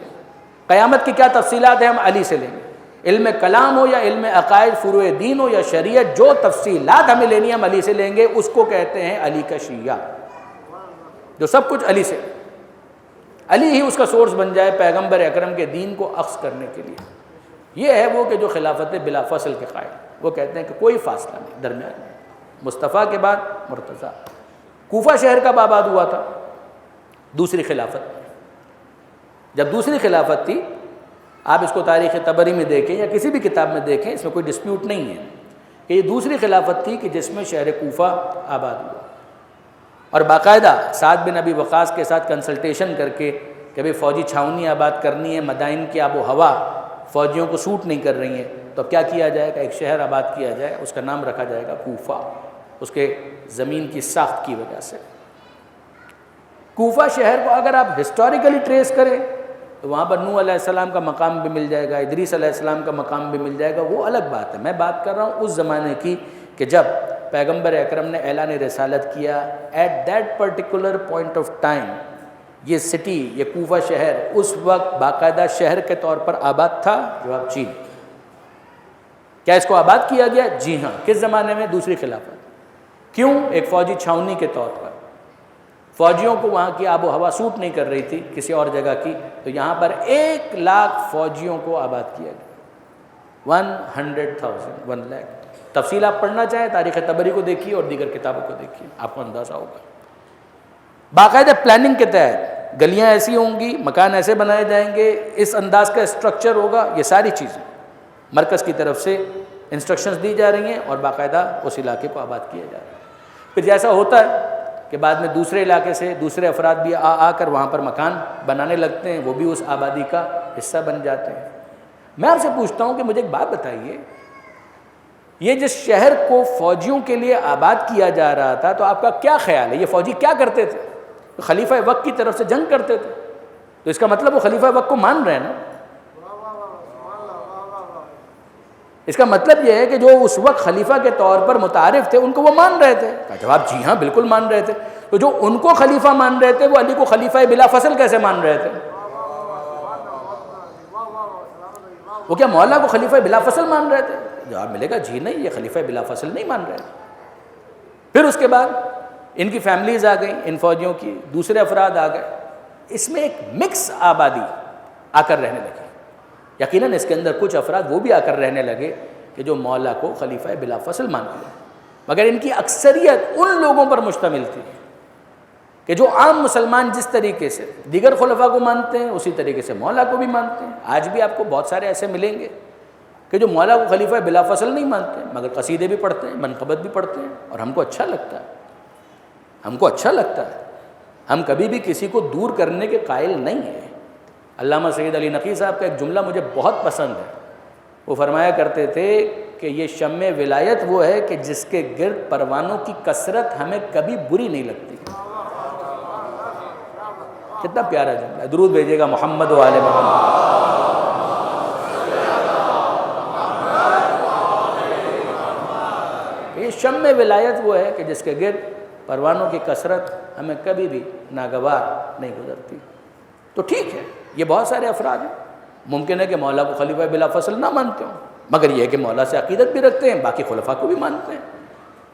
قیامت کی کیا تفصیلات ہیں؟ ہم علی سے لیں گے۔ علم کلام ہو یا علم عقائد، فروع دین ہو یا شریعت، جو تفصیلات ہمیں لینی ہے ہم علی سے لیں گے، اس کو کہتے ہیں علی کا شیعہ، جو سب کچھ علی سے، علی ہی اس کا سورس بن جائے پیغمبر اکرم کے دین کو اخذ کرنے کے لیے۔ یہ ہے وہ کہ جو خلافت بلا فصل کے قائل، وہ کہتے ہیں کہ کوئی فاصلہ نہیں درمیان میں، مصطفیٰ کے بعد مرتضیٰ۔ کوفہ شہر کب آباد ہوا تھا؟ دوسری خلافت میں۔ جب دوسری خلافت تھی آپ اس کو تاریخ طبری میں دیکھیں یا کسی بھی کتاب میں دیکھیں، اس میں کوئی ڈسپیوٹ نہیں ہے کہ یہ دوسری خلافت تھی کہ جس میں شہر کوفہ آباد ہوا، اور باقاعدہ سعد بن ابی وقاص کے ساتھ کنسلٹیشن کر کے کہ بھئی فوجی چھاونی آباد کرنی ہے، مدائن کی آب و ہوا فوجیوں کو سوٹ نہیں کر رہی ہیں، تو اب کیا کیا جائے گا؟ ایک شہر آباد کیا جائے، اس کا نام رکھا جائے گا کوفہ، اس کے زمین کی ساخت کی وجہ سے۔ کوفہ شہر کو اگر آپ ہسٹوریکلی ٹریس کریں تو وہاں پر نوح علیہ السلام کا مقام بھی مل جائے گا، ادریس علیہ السلام کا مقام بھی مل جائے گا، وہ الگ بات ہے۔ میں بات کر رہا ہوں اس زمانے کی کہ جب پیغمبر اکرم نے اعلان رسالت کیا، at that particular point of time یہ سٹی، یہ کوفہ شہر اس وقت باقاعدہ شہر کے طور پر آباد تھا۔ جواب چین۔ کیا اس کو آباد کیا گیا؟ جی ہاں۔ کس زمانے میں؟ دوسری خلافت۔ کیوں؟ ایک فوجی چھاونی کے طور پر، فوجیوں کو وہاں کی آب و ہوا سوٹ نہیں کر رہی تھی کسی اور جگہ کی، تو یہاں پر 1,00,000 فوجیوں کو آباد کیا گیا۔ 100,000، 1 لاکھ۔ تفصیل آپ پڑھنا چاہیں تاریخ طبری کو دیکھیے اور دیگر کتابوں کو دیکھیے، آپ کو اندازہ ہوگا۔ باقاعدہ پلاننگ کے تحت گلیاں ایسی ہوں گی، مکان ایسے بنائے جائیں گے، اس انداز کا اسٹرکچر ہوگا، یہ ساری چیزیں مرکز کی طرف سے انسٹرکشنز دی جا رہی ہیں اور باقاعدہ اس علاقے کو آباد کیا جا رہا ہے۔ پھر جیسا ہوتا ہے کہ بعد میں دوسرے علاقے سے دوسرے افراد بھی آ کر وہاں پر مکان بنانے لگتے ہیں، وہ بھی اس آبادی کا حصہ بن جاتے ہیں۔ میں آپ سے پوچھتا ہوں کہ مجھے ایک بات بتائیے، یہ جس شہر کو فوجیوں کے لیے آباد کیا جا رہا تھا، تو آپ کا کیا خیال ہے یہ فوجی کیا کرتے تھے؟ خلیفہ وقت کی طرف سے جنگ کرتے تھے، تو اس کا مطلب وہ خلیفہ وقت کو مان رہے ہیں نا۔ اس کا مطلب یہ ہے کہ جو اس وقت خلیفہ کے طور پر متعارف تھے ان کو وہ مان رہے تھے۔ کا جواب جی ہاں، بالکل مان رہے تھے۔ تو جو ان کو خلیفہ مان رہے تھے وہ علی کو خلیفہ بلا فصل کیسے مان رہے تھے؟ وہ کیا مولا کو خلیفہ بلا فصل مان رہے تھے؟ جواب ملے گا جی نہیں، یہ خلیفہ بلا فصل نہیں مان رہے تھے۔ پھر اس کے بعد ان کی فیملیز آ گئیں، ان فوجیوں کی دوسرے افراد آ گئے، اس میں ایک مکس آبادی آ کر رہنے لگی۔ یقیناً اس کے اندر کچھ افراد وہ بھی آ کر رہنے لگے کہ جو مولا کو خلیفہ بلا فصل مانتے ہیں، مگر ان کی اکثریت ان لوگوں پر مشتمل تھی کہ جو عام مسلمان جس طریقے سے دیگر خلفاء کو مانتے ہیں اسی طریقے سے مولا کو بھی مانتے ہیں۔ آج بھی آپ کو بہت سارے ایسے ملیں گے کہ جو مولا کو خلیفہ بلا فصل نہیں مانتے ہیں، مگر قصیدے بھی پڑھتے ہیں، منقبت بھی پڑھتے ہیں، اور ہم کو اچھا لگتا ہے، ہم کو اچھا لگتا ہے۔ ہم کبھی بھی کسی کو دور کرنے کے قائل نہیں ہیں۔ علامہ سید علی نقی صاحب کا ایک جملہ مجھے بہت پسند ہے، وہ فرمایا کرتے تھے کہ یہ شمع ولایت وہ ہے کہ جس کے گرد پروانوں کی کثرت ہمیں کبھی بری نہیں لگتی۔ کتنا پیارا جملہ ہے، درود بھیجیے گا محمد و آل محمد۔ یہ شمع ولایت وہ ہے کہ جس کے گرد پروانوں کی کثرت ہمیں کبھی بھی ناگوار نہیں گزرتی۔ تو ٹھیک ہے، یہ بہت سارے افراد ہیں، ممکن ہے کہ مولا کو خلیفہ بلا فصل نہ مانتے ہوں، مگر یہ ہے کہ مولا سے عقیدت بھی رکھتے ہیں، باقی خلفاء کو بھی مانتے ہیں۔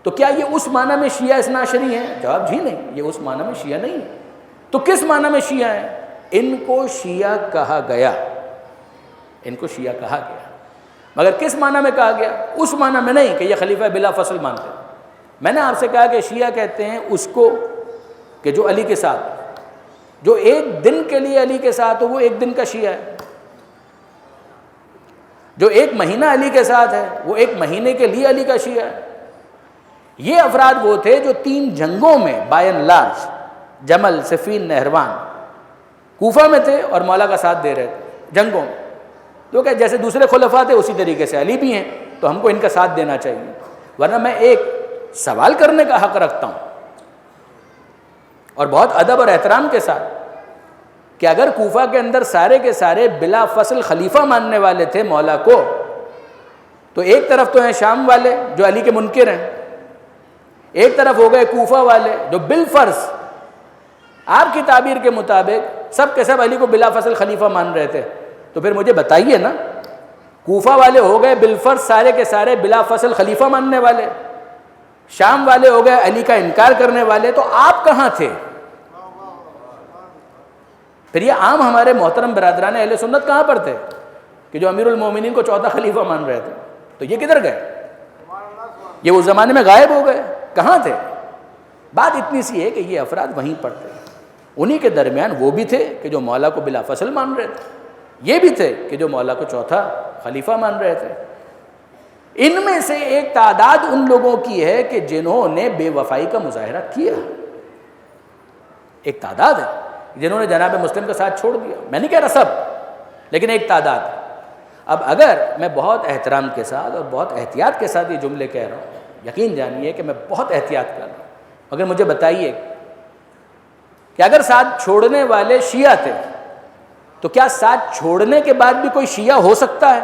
تو کیا یہ اس معنی میں شیعہ اثنا عشری ہیں؟ جواب جی نہیں، یہ اس معنی میں شیعہ نہیں ہے۔ تو کس معنی میں شیعہ ہیں؟ ان کو شیعہ کہا گیا، ان کو شیعہ کہا گیا، مگر کس معنی میں کہا گیا؟ اس معنی میں نہیں کہ یہ خلیفہ بلا فصل مانتے ہیں۔ میں نے آپ سے کہا کہ شیعہ کہتے ہیں اس کو کہ جو علی کے ساتھ، جو ایک دن کے لیے علی کے ساتھ ہو وہ ایک دن کا شیعہ ہے، جو ایک مہینہ علی کے ساتھ ہے وہ ایک مہینے کے لیے علی کا شیعہ ہے۔ یہ افراد وہ تھے جو 3 جنگوں میں بائی اینڈ لارج، جمل، صفین، نہروان، کوفہ میں تھے اور مولا کا ساتھ دے رہے تھے جنگوں میں۔ تو کہ جیسے دوسرے خلفاء تھے اسی طریقے سے علی بھی ہیں، تو ہم کو ان کا ساتھ دینا چاہیے۔ ورنہ میں ایک سوال کرنے کا حق رکھتا ہوں اور بہت ادب اور احترام کے ساتھ کہ اگر کوفہ کے اندر سارے کے سارے بلا فصل خلیفہ ماننے والے تھے مولا کو، تو ایک طرف تو ہیں شام والے جو علی کے منکر ہیں، ایک طرف ہو گئے کوفہ والے جو بالفرض آپ کی تعبیر کے مطابق سب کے سب علی کو بلا فصل خلیفہ مان رہے تھے۔ تو پھر مجھے بتائیے نا، کوفہ والے ہو گئے بالفرض سارے کے سارے بلا فصل خلیفہ ماننے والے، شام والے ہو گئے علی کا انکار کرنے والے، تو آپ کہاں تھے؟ پھر یہ عام ہمارے محترم برادران اہل سنت کہاں پر تھے کہ جو امیر المومنین کو 14 خلیفہ مان رہے تھے؟ تو یہ کدھر گئے؟ یہ اس زمانے میں غائب ہو گئے، کہاں تھے؟ بات اتنی سی ہے کہ یہ افراد وہیں پر تھے، انہی کے درمیان وہ بھی تھے کہ جو مولا کو بلا فصل مان رہے تھے، یہ بھی تھے کہ جو مولا کو چوتھا خلیفہ مان رہے تھے۔ ان میں سے ایک تعداد ان لوگوں کی ہے کہ جنہوں نے بے وفائی کا مظاہرہ کیا، ایک تعداد ہے جنہوں نے جناب مسلم کا ساتھ چھوڑ دیا، میں نہیں کہہ رہا سب، لیکن ایک تعداد ہے۔ اب اگر میں بہت احترام کے ساتھ اور بہت احتیاط کے ساتھ یہ جملے کہہ رہا ہوں، یقین جانیے کہ میں بہت احتیاط کر رہا ہوں، مگر مجھے بتائیے کہ اگر ساتھ چھوڑنے والے شیعہ تھے تو کیا ساتھ چھوڑنے کے بعد بھی کوئی شیعہ ہو سکتا ہے؟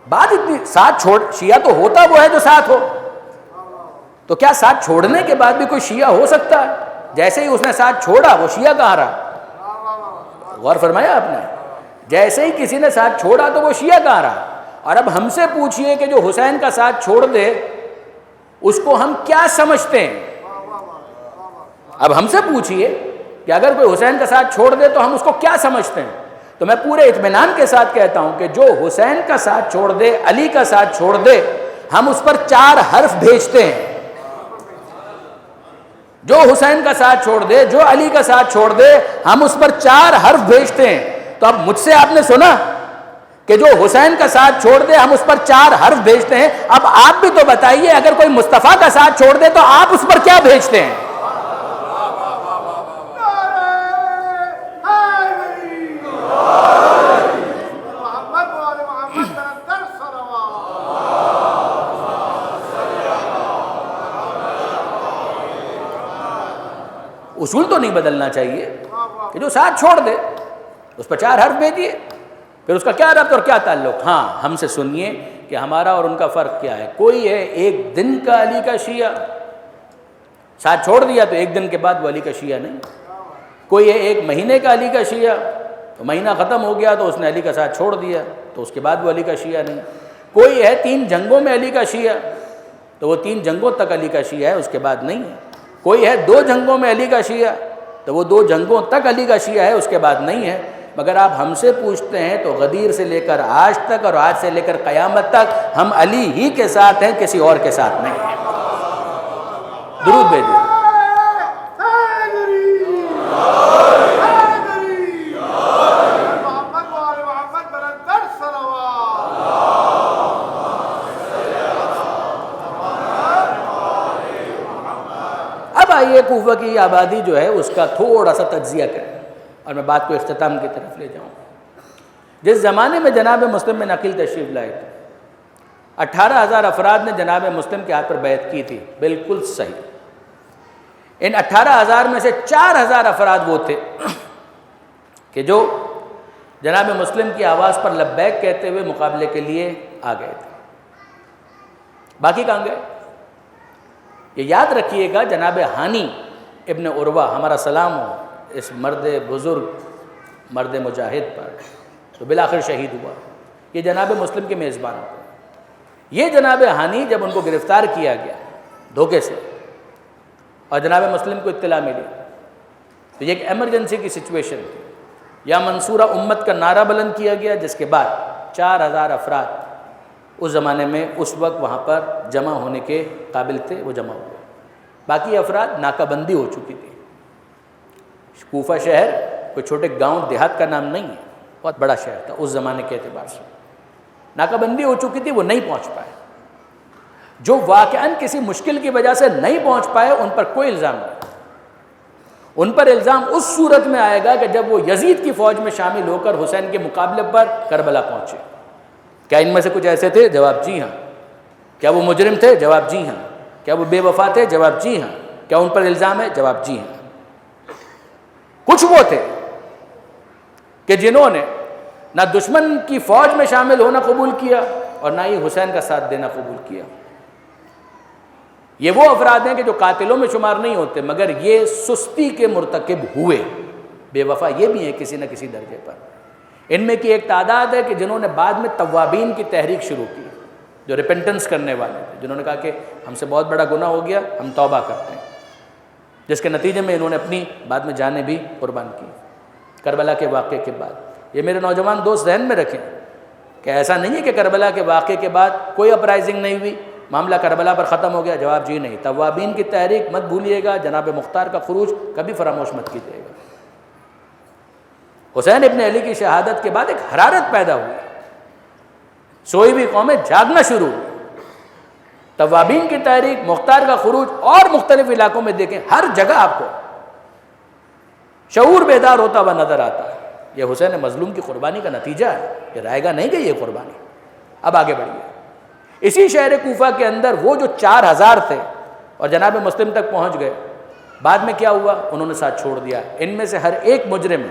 بات اتنی، ساتھ شیعہ تو ہوتا وہ ہے جو ساتھ ہو، تو کیا ساتھ چھوڑنے کے بعد بھی کوئی شیعہ ہو سکتا ہے؟ جیسے ہی اس نے ساتھ چھوڑا وہ شیعہ کہاں رہا؟ غور فرمایا آپ نے؟ جیسے ہی کسی نے ساتھ چھوڑا تو وہ شیعہ کہاں رہا؟ اور اب ہم سے پوچھئے کہ جو حسین کا ساتھ چھوڑ دے اس کو ہم کیا سمجھتے ہیں؟ اب ہم سے پوچھئے کہ اگر کوئی حسین کا ساتھ چھوڑ دے تو ہم اس کو کیا سمجھتے ہیں؟ تو میں پورے اطمینان کے ساتھ کہتا ہوں کہ جو حسین کا ساتھ چھوڑ دے، علی کا ساتھ چھوڑ دے، ہم اس پر 4 حرف بھیجتے ہیں۔ جو حسین کا ساتھ چھوڑ دے، جو علی کا ساتھ چھوڑ دے، ہم اس پر 4 حرف بھیجتے ہیں۔ تو اب مجھ سے آپ نے سنا کہ جو حسین کا ساتھ چھوڑ دے ہم اس پر 4 حرف بھیجتے ہیں، اب آپ بھی تو بتائیے اگر کوئی مصطفیٰ کا ساتھ چھوڑ دے تو آپ اس پر کیا بھیجتے ہیں؟ اصول تو نہیں بدلنا چاہیے کہ جو ساتھ چھوڑ دے اس پر 4 حرف بھیجیے، پھر اس کا کیا ربط اور کیا تعلق؟ ہاں ہم سے سنیے کہ ہمارا اور ان کا فرق کیا ہے۔ کوئی ہے ایک دن کا علی کا شیعہ، ساتھ چھوڑ دیا تو ایک دن کے بعد وہ علی کا شیعہ نہیں۔ کوئی ہے 1 مہینے کا علی کا شیعہ، تو مہینہ ختم ہو گیا تو اس نے علی کا ساتھ چھوڑ دیا تو اس کے بعد وہ علی کا شیعہ نہیں۔ کوئی ہے 3 جنگوں میں علی کا شیعہ، تو وہ 3 جنگوں تک علی کا شیعہ ہے، اس کے بعد نہیں ہے۔ کوئی ہے 2 جنگوں میں علی کا شیعہ، تو وہ 2 جنگوں تک علی کا شیعہ ہے، اس کے بعد نہیں ہے۔ مگر آپ ہم سے پوچھتے ہیں تو غدیر سے لے کر آج تک اور آج سے لے کر قیامت تک ہم علی ہی کے ساتھ ہیں، کسی اور کے ساتھ نہیں ہیں۔ درود بھیجیے۔ اب آئیے کوفہ کی آبادی جو ہے اس کا تھوڑا سا تجزیہ کریں اور میں بات کو اختتام کی طرف لے جاؤں۔ جس زمانے میں جناب مسلم میں نقل تشریف لائے تھے، 18,000 افراد نے جناب مسلم کے ہاتھ پر بیعت کی تھی، بالکل صحیح۔ ان 18,000 میں سے 4,000 افراد وہ تھے کہ جو جناب مسلم کی آواز پر لبیک کہتے ہوئے مقابلے کے لیے آ گئے تھے۔ باقی کہاں گئے؟ یہ یاد رکھیے گا، جناب ہانی ابن عروہ، ہمارا سلام ہو اس مرد بزرگ، مرد مجاہد پر تو بالآخر شہید ہوا، یہ جناب مسلم کے میزبان تھے۔ یہ جناب ہانی جب ان کو گرفتار کیا گیا دھوکے سے اور جناب مسلم کو اطلاع ملی تو یہ ایک ایمرجنسی کی سچویشن تھی، یا منصورہ امت کا نعرہ بلند کیا گیا، جس کے بعد 4,000 افراد اس زمانے میں اس وقت وہاں پر جمع ہونے کے قابل تھے، وہ جمع ہوئے۔ باقی افراد ناکہ بندی ہو چکی تھی۔ کوفہ شہر کوئی چھوٹے گاؤں دیہات کا نام نہیں ہے، بہت بڑا شہر تھا اس زمانے کے اعتبار سے، ناکہ بندی ہو چکی تھی، وہ نہیں پہنچ پائے۔ جو واقعاً کسی مشکل کی وجہ سے نہیں پہنچ پائے ان پر کوئی الزام نہیں، ان پر الزام اس صورت میں آئے گا کہ جب وہ یزید کی فوج میں شامل ہو کر حسین کے مقابلے پر کربلا پہنچے۔ کیا ان میں سے کچھ ایسے تھے؟ جواب جی ہاں۔ کیا وہ مجرم تھے؟ جواب جی ہاں۔ کیا وہ بے وفا تھے؟ جواب جی ہاں۔ کیا ان پر الزام ہے؟ جواب جی ہاں۔ کچھ وہ تھے کہ جنہوں نے نہ دشمن کی فوج میں شامل ہونا قبول کیا اور نہ ہی حسین کا ساتھ دینا قبول کیا۔ یہ وہ افراد ہیں کہ جو قاتلوں میں شمار نہیں ہوتے، مگر یہ سستی کے مرتکب ہوئے، بے وفا یہ بھی ہیں کسی نہ کسی درجے پر۔ ان میں کی ایک تعداد ہے کہ جنہوں نے بعد میں توابین کی تحریک شروع کی، جو ریپنٹنس کرنے والے تھے، جنہوں نے کہا کہ ہم سے بہت بڑا گناہ ہو گیا، ہم توبہ کرتے ہیں، جس کے نتیجے میں انہوں نے اپنی بعد میں جانیں بھی قربان کی کربلا کے واقعے کے بعد۔ یہ میرے نوجوان دوست ذہن میں رکھیں کہ ایسا نہیں ہے کہ کربلا کے واقعے کے بعد کوئی اپرائزنگ نہیں ہوئی، معاملہ کربلا پر ختم ہو گیا، جواب جی نہیں۔ توابین کی تحریک مت بھولیے گا، جناب مختار کا خروج کبھی فراموش مت کیجیے گا۔ حسین ابن علی کی شہادت کے بعد ایک حرارت پیدا ہوئی، سوئی ہوئی قومیں جاگنا شروع ہوئی۔ توابین کی تحریک، مختار کا خروج، اور مختلف علاقوں میں دیکھیں ہر جگہ آپ کو شعور بیدار ہوتا ہوا نظر آتا ہے۔ یہ حسین مظلوم کی قربانی کا نتیجہ ہے، یہ رائے گا نہیں گئی یہ قربانی۔ اب آگے بڑھیے، اسی شہر کوفہ کے اندر وہ جو 4000 تھے اور جناب مسلم تک پہنچ گئے، بعد میں کیا ہوا؟ انہوں نے ساتھ چھوڑ دیا۔ ان میں سے ہر ایک مجرم،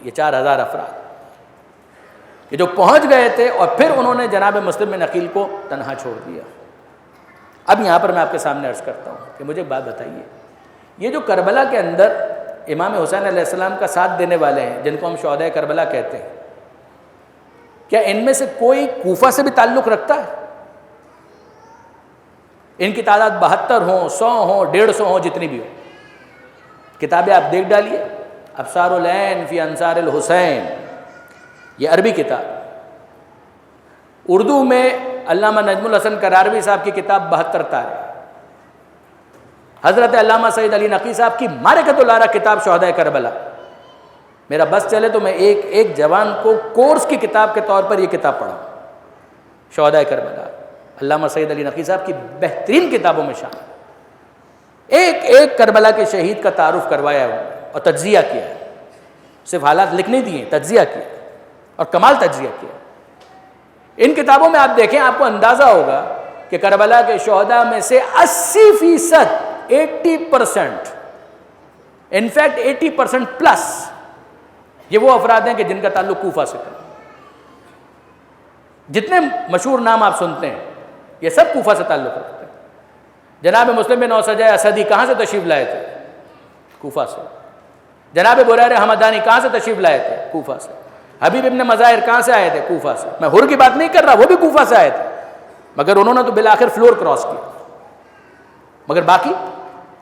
یہ 4000 افراد کہ جو پہنچ گئے تھے، اور پھر انہوں نے جناب مسلم بن عقیل کو تنہا چھوڑ دیا۔ اب یہاں پر میں آپ کے سامنے عرض کرتا ہوں کہ مجھے ایک بات بتائیے، یہ جو کربلا کے اندر امام حسین علیہ السلام کا ساتھ دینے والے ہیں، جن کو ہم شہداء کربلا کہتے ہیں، کیا ان میں سے کوئی کوفہ سے بھی تعلق رکھتا ہے؟ ان کی تعداد 72 ہوں، 100 ہوں، 150 ہوں، جتنی بھی ہو، کتابیں آپ دیکھ ڈالیے، ابصار العین فی انصار الحسین، یہ عربی کتاب۔ اردو میں علامہ نجم الحسن کراروی صاحب کی کتاب 72 تارے، حضرت علامہ سید علی نقی صاحب کی معرکۃ الارا کتاب شہداء کربلا۔ میرا بس چلے تو میں ایک جوان کو کورس کی کتاب کے طور پر یہ کتاب پڑھاؤں، شہداء کربلا، علامہ سید علی نقی صاحب کی بہترین کتابوں میں شامل۔ ایک کربلا کے شہید کا تعارف کروایا ہے اور تجزیہ کیا ہے، صرف حالات لکھ نہیں دیے، تجزیہ کیا اور کمال تجزیہ کیا۔ ان کتابوں میں آپ دیکھیں، آپ کو اندازہ ہوگا کہ کربلا کے شہداء میں سے 80%، 80%، انفیکٹ 80% پلس یہ وہ افراد ہیں کہ جن کا تعلق کوفہ سے تھا۔ جتنے مشہور نام آپ سنتے ہیں یہ سب کوفہ سے تعلق رکھتے ہیں۔ جناب مسلم بن اوسجہ اسدی کہاں سے تشریف لائے تھے؟ کوفہ سے۔ جناب بریر حمدانی کہاں سے تشریف لائے تھے؟ کوفہ سے۔ حبیب ابن مظاہر کہاں سے آئے تھے؟ کوفہ سے۔ میں حر کی بات نہیں کر رہا، وہ بھی کوفہ سے آئے تھے، مگر انہوں نے تو بالآخر فلور کراس کیا۔ مگر باقی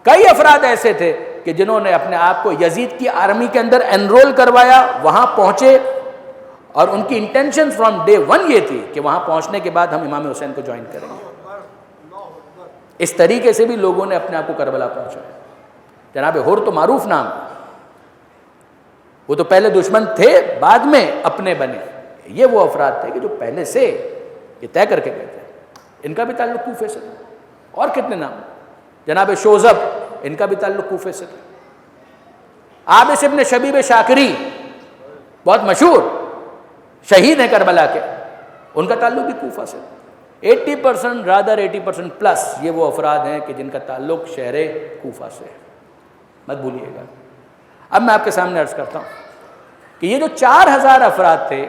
کئی افراد ایسے تھے کہ جنہوں نے اپنے آپ کو یزید کی آرمی کے اندر انرول کروایا، وہاں پہنچے، اور ان کی انٹینشن فرام ڈے 1 یہ تھی کہ وہاں پہنچنے کے بعد ہم امام حسین کو جوائن کریں گے۔ اس طریقے سے بھی لوگوں نے اپنے آپ کو کربلا پہنچایا۔ جناب حر تو معروف نام، وہ تو پہلے دشمن تھے، بعد میں اپنے بنے۔ یہ وہ افراد تھے کہ جو پہلے سے یہ طے کر کے گئے تھے۔ ان کا بھی تعلق کوفے سے تھا۔ اور کتنے نام، جناب شوذب، ان کا بھی تعلق کوفے سے تھا۔ عابس ابن شبیب شاکری بہت مشہور شہید ہیں کربلا کے، ان کا تعلق بھی کوفہ سے تھا۔ 80% رادر 80% پلس یہ وہ افراد ہیں کہ جن کا تعلق شہر کوفہ سے ہے، مت بھولیے گا۔ اب میں آپ کے سامنے عرض کرتا ہوں کہ یہ جو 4000 افراد تھے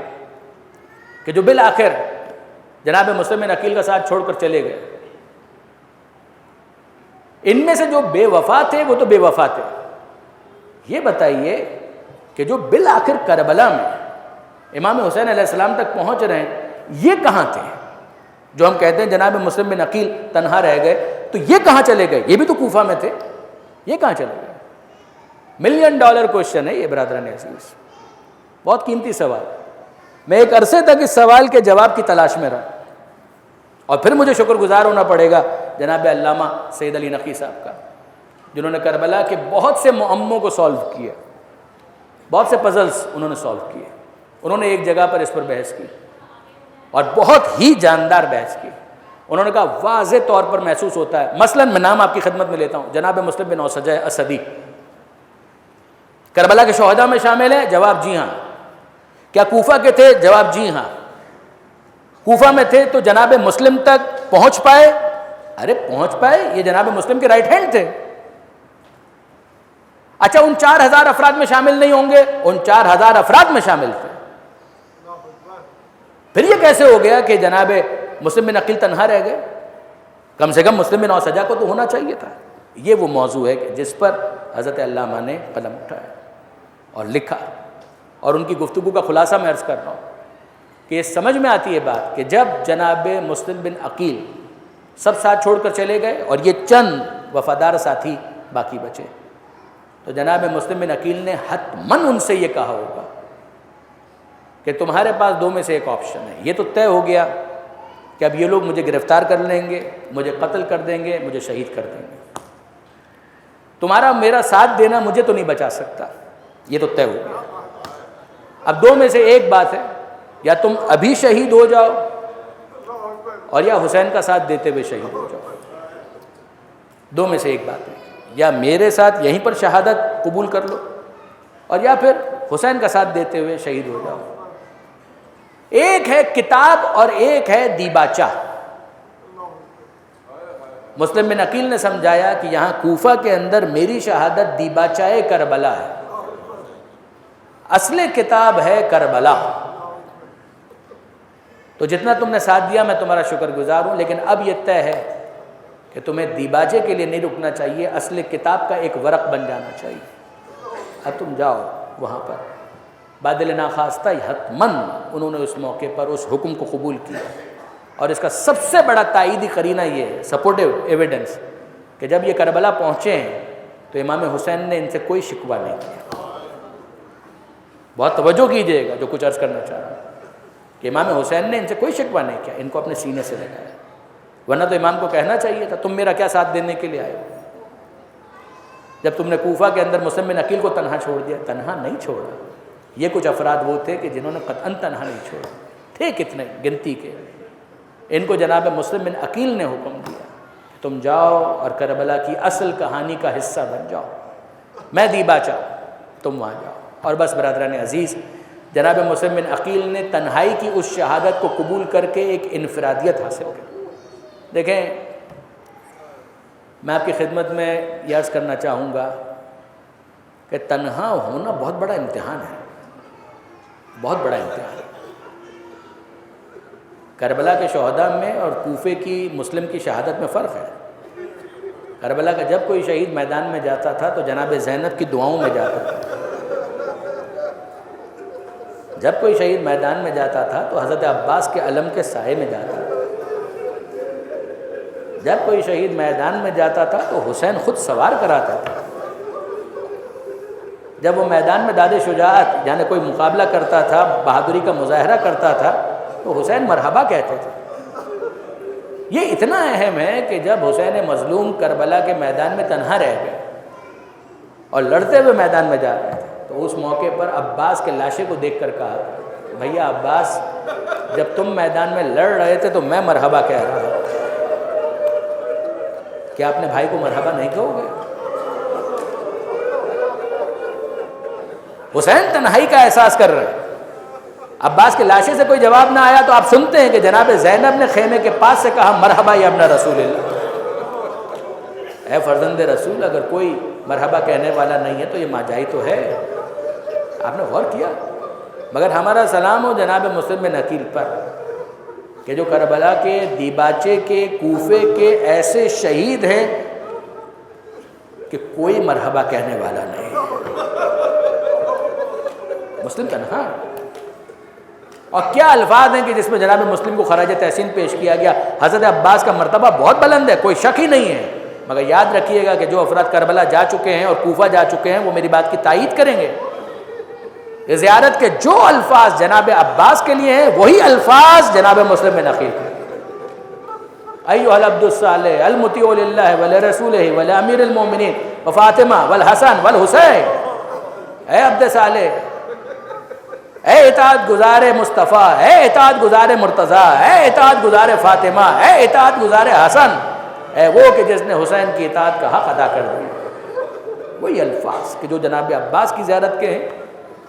کہ جو بالآخر جناب مسلم بن عقیل کا ساتھ چھوڑ کر چلے گئے، ان میں سے جو بے وفا تھے وہ تو بے وفا تھے۔ یہ بتائیے کہ جو بالآخر کربلا میں امام حسین علیہ السلام تک پہنچ رہے ہیں، یہ کہاں تھے؟ جو ہم کہتے ہیں جناب مسلم بن عقیل تنہا رہ گئے، تو یہ کہاں چلے گئے؟ یہ بھی تو کوفہ میں تھے، یہ کہاں چلے گئے؟ $1 ملین کوشچن ہے یہ برادران عزیز، بہت قیمتی سوال۔ میں ایک عرصے تک اس سوال کے جواب کی تلاش میں رہا، اور پھر مجھے شکر گزار ہونا پڑے گا جناب علامہ سید علی نقی صاحب کا، جنہوں نے کربلا کے بہت سے معموں کو سالو کیا، بہت سے پزلز انہوں نے سالو کیے۔ انہوں نے ایک جگہ پر اس پر بحث کی، اور بہت ہی جاندار بحث کی۔ انہوں نے کہا واضح طور پر محسوس ہوتا ہے، مثلا میں نام آپ کی خدمت میں لیتا ہوں، جناب مسلم بن اوسجہ اسدی کربلا کے شہداء میں شامل ہے؟ جواب جی ہاں۔ کیا کوفہ کے تھے؟ جواب جی ہاں۔ کوفہ میں تھے تو جناب مسلم تک پہنچ پائے؟ ارے پہنچ پائے، یہ جناب مسلم کے رائٹ ہینڈ تھے۔ اچھا ان 4000 افراد میں شامل نہیں ہوں گے؟ ان 4000 افراد میں شامل تھے۔ پھر یہ کیسے ہو گیا کہ جناب مسلم بن عقیل تنہا رہ گئے؟ کم سے کم مسلم بن اوسجہ کو تو ہونا چاہیے تھا۔ یہ وہ موضوع ہے کہ جس پر حضرت علامہ نے قلم اٹھایا اور لکھا، اور ان کی گفتگو کا خلاصہ میں عرض کر رہا ہوں کہ یہ سمجھ میں آتی ہے بات کہ جب جناب مسلم بن عقیل سب ساتھ چھوڑ کر چلے گئے اور یہ چند وفادار ساتھی باقی بچے، تو جناب مسلم بن عقیل نے حتماً ان سے یہ کہا ہوگا کہ تمہارے پاس 2 میں سے ایک آپشن ہے۔ یہ تو طے ہو گیا کہ اب یہ لوگ مجھے گرفتار کر لیں گے، مجھے قتل کر دیں گے، مجھے شہید کر دیں گے۔ تمہارا میرا ساتھ دینا مجھے تو نہیں بچا سکتا، یہ تو طے ہو گیا۔ اب دو میں سے ایک بات ہے، یا تم ابھی شہید ہو جاؤ اور یا حسین کا ساتھ دیتے ہوئے شہید ہو جاؤ، دو میں سے ایک بات ہے، یا میرے ساتھ یہیں پر شہادت قبول کر لو اور یا پھر حسین کا ساتھ دیتے ہوئے شہید ہو جاؤ۔ ایک ہے کتاب اور ایک ہے دیباچہ۔ مسلم بن عقیل نے سمجھایا کہ یہاں کوفہ کے اندر میری شہادت دیباچہ کربلا ہے، اصل کتاب ہے کربلا۔ تو جتنا تم نے ساتھ دیا میں تمہارا شکر گزار ہوں، لیکن اب یہ طے ہے کہ تمہیں دیباچے کے لیے نہیں رکنا چاہیے، اصل کتاب کا ایک ورق بن جانا چاہیے۔ اب تم جاؤ وہاں پر۔ بادل ناخواستہ حتماً انہوں نے اس موقع پر اس حکم کو قبول کیا، اور اس کا سب سے بڑا تائیدی قرینہ یہ ہے، سپورٹیو ایویڈنس، کہ جب یہ کربلا پہنچے ہیں تو امام حسین نے ان سے کوئی شکوہ نہیں کیا۔ بہت توجہ کیجئے گا جو کچھ عرض کرنا چاہ رہا ہوں، کہ امام حسین نے ان سے کوئی شکوہ نہیں کیا، ان کو اپنے سینے سے لگایا۔ ورنہ تو امام کو کہنا چاہیے تھا تم میرا کیا ساتھ دینے کے لیے آئے ہو؟ جب تم نے کوفہ کے اندر مسلم بن عقیل کو تنہا چھوڑ دیا، تنہا نہیں چھوڑا، یہ کچھ افراد وہ تھے کہ جنہوں نے قطعاً تنہا نہیں چھوڑا، تھے کتنے گنتی کے، ان کو جناب مسلم بن عقیل نے حکم دیا تم جاؤ اور کربلا کی اصل کہانی کا حصہ بن جاؤ، میں دیباچہ، تم وہاں جاؤ۔ اور بس برادران عزیز، جناب مسلم بن عقیل نے تنہائی کی اس شہادت کو قبول کر کے ایک انفرادیت حاصل کی۔ دیکھیں، میں آپ کی خدمت میں یہ عرض کرنا چاہوں گا کہ تنہا ہونا بہت بڑا امتحان ہے، بہت بڑا امتحان ہے۔ کربلا کے شہداء میں اور کوفے کی مسلم کی شہادت میں فرق ہے۔ کربلا کا جب کوئی شہید میدان میں جاتا تھا تو جناب زینب کی دعاؤں میں جاتا تھا، جب کوئی شہید میدان میں جاتا تھا تو حضرت عباس کے علم کے سائے میں جاتا تھا، جب کوئی شہید میدان میں جاتا تھا تو حسین خود سوار کراتا تھا، جب وہ میدان میں داد شجاعت یعنی کوئی مقابلہ کرتا تھا، بہادری کا مظاہرہ کرتا تھا تو حسین مرحبا کہتے تھے۔ یہ اتنا اہم ہے کہ جب حسین مظلوم کربلا کے میدان میں تنہا رہ گئے اور لڑتے ہوئے میدان میں جا رہے تھے تو اس موقع پر عباس کے لاشے کو دیکھ کر کہا، بھیا عباس، جب تم میدان میں لڑ رہے تھے تو میں مرحبا کہہ رہا ہوں، کیا اپنے بھائی کو مرحبا نہیں کہو گے؟ حسین تنہائی کا احساس کر رہے ہیں۔ عباس کے لاشے سے کوئی جواب نہ آیا تو آپ سنتے ہیں کہ جناب زینب نے خیمے کے پاس سے کہا، مرحبا یا ابن رسول اللہ، اے فرزند رسول، اگر کوئی مرحبا کہنے والا نہیں ہے تو یہ ماجائی تو ہے۔ آپ نے غور کیا؟ مگر ہمارا سلام ہو جناب مسلم بن عقیل پر کہ جو کربلا کے دیباچے کے کوفے کے ایسے شہید ہیں کہ کوئی مرحبا کہنے والا نہیں، مسلم تنہا۔ اور کیا الفاظ ہیں کہ جس میں جناب مسلم کو خراج تحسین پیش کیا گیا۔ حضرت عباس کا مرتبہ بہت بلند ہے، کوئی شک ہی نہیں ہے، مگر یاد رکھیے گا کہ جو افراد کربلا جا چکے ہیں اور کوفہ جا چکے ہیں وہ میری بات کی تائید کریں گے۔ یہ زیارت کے جو الفاظ جناب عباس کے لیے ہیں وہی الفاظ جناب مسلم بن عقیل کے ایھا العبد الصالح المطیع للہ ولرسولہ ولامیر المؤمنین وفاطمہ والحسن والحسین، اے عبد صالح، اے اطاعت گزار مصطفیٰ، اے اطاعت گزار مرتضیٰ، اے اطاعت گزار فاطمہ، اے اطاعت گزار حسن، اے وہ کہ جس نے حسین کی اطاعت کا حق ادا کر دیا۔ وہی الفاظ کہ جو جناب عباس کی زیارت کے ہیں،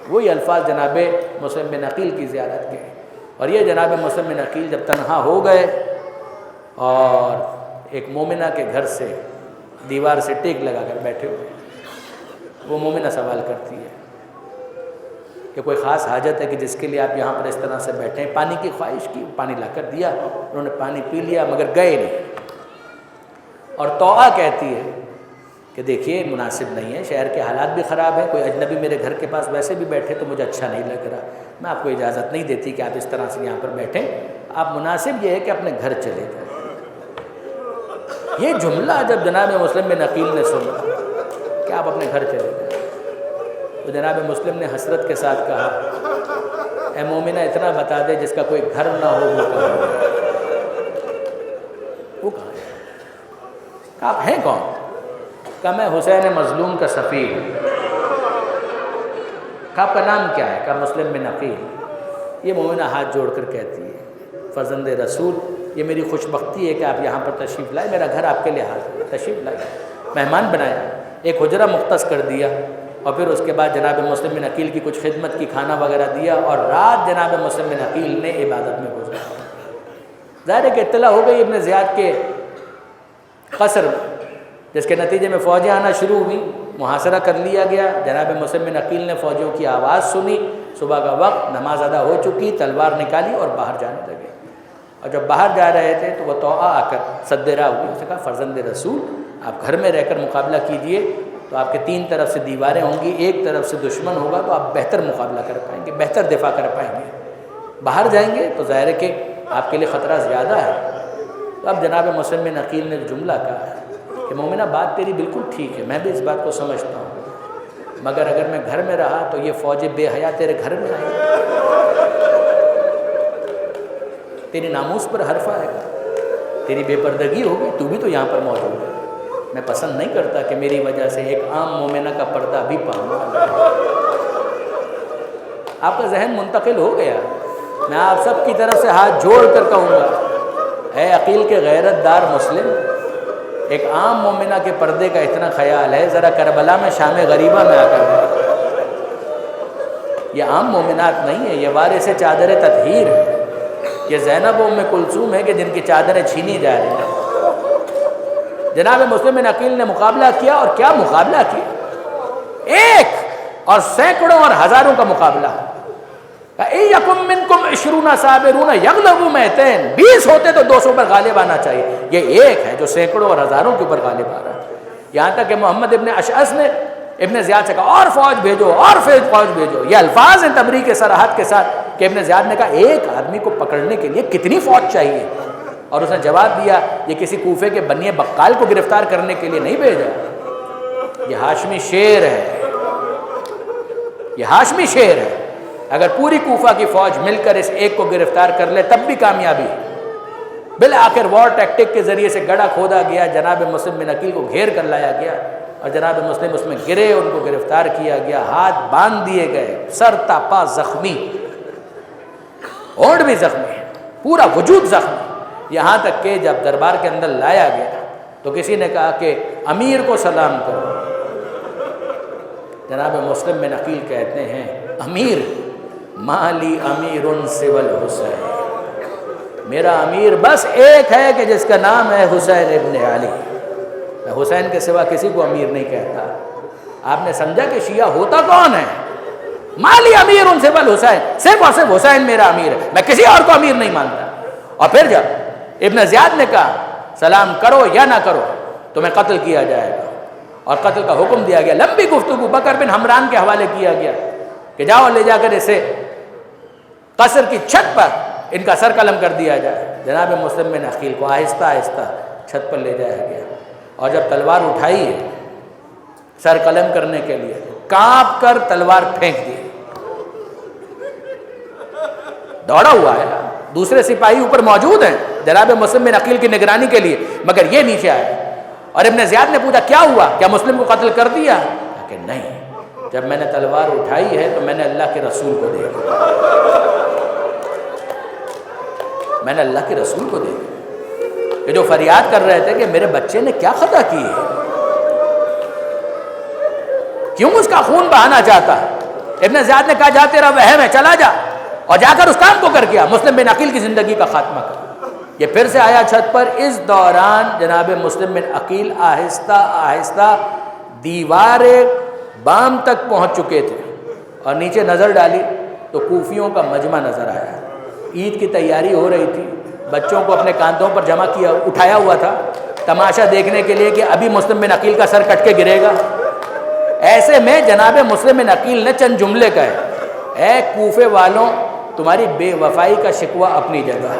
وہی الفاظ جناب مسلم بن عقیل کی زیارت کے ہیں۔ اور یہ جناب مسلم بن عقیل جب تنہا ہو گئے اور ایک مومنہ کے گھر سے دیوار سے ٹیک لگا کر بیٹھے ہوئے، وہ مومنہ سوال کرتی ہے کہ کوئی خاص حاجت ہے کہ جس کے لیے آپ یہاں پر اس طرح سے بیٹھے ہیں؟ پانی کی خواہش کی، پانی لا کر دیا، انہوں نے پانی پی لیا مگر گئے نہیں۔ اور توعہ کہتی ہے کہ دیکھیے مناسب نہیں ہے، شہر کے حالات بھی خراب ہیں، کوئی اجنبی میرے گھر کے پاس ویسے بھی بیٹھے تو مجھے اچھا نہیں لگ رہا، میں آپ کو اجازت نہیں دیتی کہ آپ اس طرح سے یہاں پر بیٹھیں، آپ مناسب یہ ہے کہ اپنے گھر چلے جائیں۔ یہ جملہ جب جناب مسلم بن عقیل نے سنا کہ آپ اپنے گھر چلے جائیں تو جناب مسلم نے حسرت کے ساتھ کہا، اے مومنہ اتنا بتا دے جس کا کوئی گھر نہ ہو وہ کہاں ہے؟ وہ کہاں ہے؟ آپ ہیں کون؟ کہا میں حسین مظلوم کا سفیر ہوں۔ کہا آپ کا نام کیا ہے؟ کہا مسلم بن عقیل۔ یہ مومنہ ہاتھ جوڑ کر کہتی ہے فرزند رسول یہ میری خوش بختی ہے کہ آپ یہاں پر تشریف لائے، میرا گھر آپ کے لیے حاضر ہے، تشریف لائے، مہمان بنایا، ایک حجرہ مختص کر دیا، اور پھر اس کے بعد جناب مسلم بن عقیل کی کچھ خدمت کی، کھانا وغیرہ دیا، اور رات جناب مسلم بن عقیل نے عبادت میں گزارا۔ ظاہر ہے کہ اطلاع ہو گئی ابن زیاد کے قصر میں، جس کے نتیجے میں فوجیں آنا شروع ہوئیں، محاصرہ کر لیا گیا۔ جناب مسلم بن عقیل نے فوجیوں کی آواز سنی، صبح کا وقت، نماز ادا ہو چکی، تلوار نکالی اور باہر جانے لگے۔ اور جب باہر جا رہے تھے تو وہ توآ آ کر صدرہ ہوئی، اس نے کہا فرزند رسول آپ گھر میں رہ کر مقابلہ کیجئے تو آپ کے 3 طرف سے دیواریں ہوں گی، ایک طرف سے دشمن ہوگا تو آپ بہتر مقابلہ کر پائیں گے، بہتر دفاع کر پائیں گے۔ باہر جائیں گے تو ظاہر ہے کہ آپ کے لیے خطرہ زیادہ ہے۔ تو اب جناب مسلم بن عقیل نے جملہ کہا ہے کہ مومنہ بات تیری بالکل ٹھیک ہے، میں بھی اس بات کو سمجھتا ہوں، مگر اگر میں گھر میں رہا تو یہ فوج بے حیا تیرے گھر میں آئیں گے، تیری ناموس پر حرف آئے گا، تیری بے پردگی ہوگی، تو بھی تو یہاں پر موجود ہے۔ میں پسند نہیں کرتا کہ میری وجہ سے ایک عام مومنہ کا پردہ بھی پاؤں۔ آپ کا ذہن منتقل ہو گیا۔ میں آپ سب کی طرف سے ہاتھ جوڑ کر کہوں گا، اے عقیل کے غیرت دار مسلم، ایک عام مومنہ کے پردے کا اتنا خیال ہے، ذرا کربلا میں شام غریبہ میں آ کر، یہ عام مومنات نہیں ہے، یہ وارث چادر تطہیر ہے، یہ زینب و ام کلثوم ہے کہ جن کی چادریں چھینی جا رہی ہیں۔ جناب مسلم بن عقیل نے مقابلہ کیا، اور کیا مقابلہ کیا، ایک اور سینکڑوں اور ہزاروں کا مقابلہ۔ اَيَّكُمْ مِنْكُمْ 20 صَابِرُونَ يَغْلَبُوا 200، 20 ہوتے تو 200 پر غالب آنا چاہیے، یہ ایک ہے جو سینکڑوں اور ہزاروں کے اوپر غالب آ رہا ہے۔ یہاں تک کہ محمد ابن اشعث نے ابن زیاد سے کہا اور فوج بھیجو، اور فوج بھیجو، یہ الفاظ ہیں تبریک صراحت کے ساتھ کہ ابن زیاد نے کہا ایک آدمی کو پکڑنے کے لیے کتنی فوج چاہیے؟ اور اس نے جواب دیا یہ کسی کوفے کے بنی بقال کو گرفتار کرنے کے لیے نہیں بھیجا، یہ ہاشمی شیر ہے، یہ ہاشمی شیر ہے، اگر پوری کوفہ کی فوج مل کر اس ایک کو گرفتار کر لے تب بھی کامیابی۔ بالآخر وار ٹیکٹک کے ذریعے سے گڑھا کھودا گیا، جناب مسلم بن عقیل کو گھیر کر لایا گیا، اور جناب مسلم اس میں گرے، ان کو گرفتار کیا گیا، ہاتھ باندھ دیے گئے، سر تا پا زخمی، ہونٹ بھی زخمی، پورا وجود زخمی، یہاں تک کہ جب دربار کے اندر لایا گیا تو کسی نے کہا کہ امیر کو سلام کرو۔ جناب مسلم بن عقیل کہتے ہیں امیر مالی امیر سوى الحسین، میرا امیر بس ایک ہے کہ جس کا نام ہے حسین ابن علی، میں حسین کے سوا کسی کو امیر نہیں کہتا۔ آپ نے سمجھا کہ شیعہ ہوتا کون ہے؟ مالی امیر سوى الحسین، صرف اور صرف حسین میرا امیر ہے، میں کسی اور کو امیر نہیں مانتا۔ اور پھر جب ابن زیاد نے کہا سلام کرو یا نہ کرو تمہیں قتل کیا جائے گا، اور قتل کا حکم دیا گیا، لمبی گفتگو بکر بن حمران کے حوالے کیا گیا کہ جاؤ لے جا کر اسے قصر کی چھت پر ان کا سر قلم کر دیا جائے۔ جناب مسلم بن عقیل کو آہستہ آہستہ چھت پر لے جایا گیا، اور جب تلوار اٹھائی ہے سر قلم کرنے کے لیے کانپ کر تلوار پھینک دی، دوڑا ہوا ہے، دوسرے سپاہی اوپر موجود ہیں جناب مسلم بن عقیل کی نگرانی کے لیے، مگر یہ نیچے آئے، اور ابن زیاد نے پوچھا کیا ہوا، کیا مسلم کو قتل کر دیا؟ کہ نہیں، جب میں نے تلوار اٹھائی ہے تو میں نے اللہ کے رسول کو دیکھا، میں نے اللہ کے رسول کو دیکھا کہ جو فریاد کر رہے تھے کہ میرے بچے نے کیا خطا کی ہے، کیوں اس کا خون بہانا چاہتا ہے؟ ابن زیاد نے کہا جا تیرا وہم ہے، چلا جا اور جا کر اس کام کو کر گیا، مسلم بن عقیل کی زندگی کا خاتمہ کر۔ یہ پھر سے آیا چھت پر، اس دوران جناب مسلم بن عقیل آہستہ آہستہ دیوار بام تک پہنچ چکے تھے، اور نیچے نظر ڈالی تو کوفیوں کا مجمع نظر آیا، عید کی تیاری ہو رہی تھی، بچوں کو اپنے کاندھوں پر جمع کیا اٹھایا ہوا تھا تماشا دیکھنے کے لیے کہ ابھی مسلم بن عقیل کا سر کٹ کے گرے گا۔ ایسے میں جناب مسلم بن عقیل نے چند جملے کہے، اے کوفے والوں تمہاری بے وفائی کا شکوہ اپنی جگہ،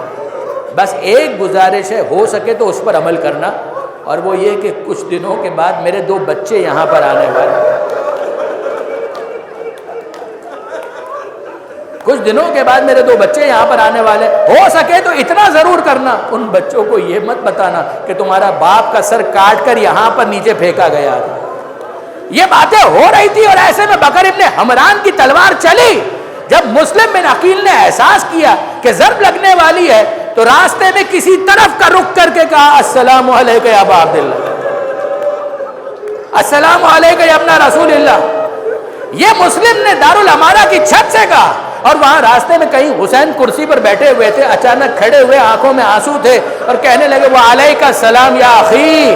بس ایک گزارش ہے، ہو سکے تو اس پر عمل کرنا، اور وہ یہ کہ کچھ دنوں کے بعد میرے 2 بچے یہاں پر آنے والے، کچھ دنوں کے بعد میرے 2 بچے یہاں پر آنے والے، ہو سکے تو اتنا ضرور کرنا، ان بچوں کو یہ مت بتانا کہ تمہارا باپ کا سر کاٹ کر یہاں پر نیچے پھینکا گیا تھا۔ یہ باتیں ہو رہی تھی اور ایسے میں بکر ابن حمران کی تلوار چلی۔ جب مسلم بن عقیل نے احساس کیا کہ ضرب لگنے والی ہے تو راستے میں کسی طرف کا رخ کر کے کہا السلام علیکم یا ابا عبداللہ، السلام علیکم یا ابن رسول اللہ۔ یہ مسلم نے دارالامارہ کی چھت سے کہا، اور وہاں راستے میں کہیں حسین کرسی پر بیٹھے ہوئے تھے، اچانک کھڑے ہوئے، آنکھوں میں آنسو تھے اور کہنے لگے وعلیک السلام یا اخی۔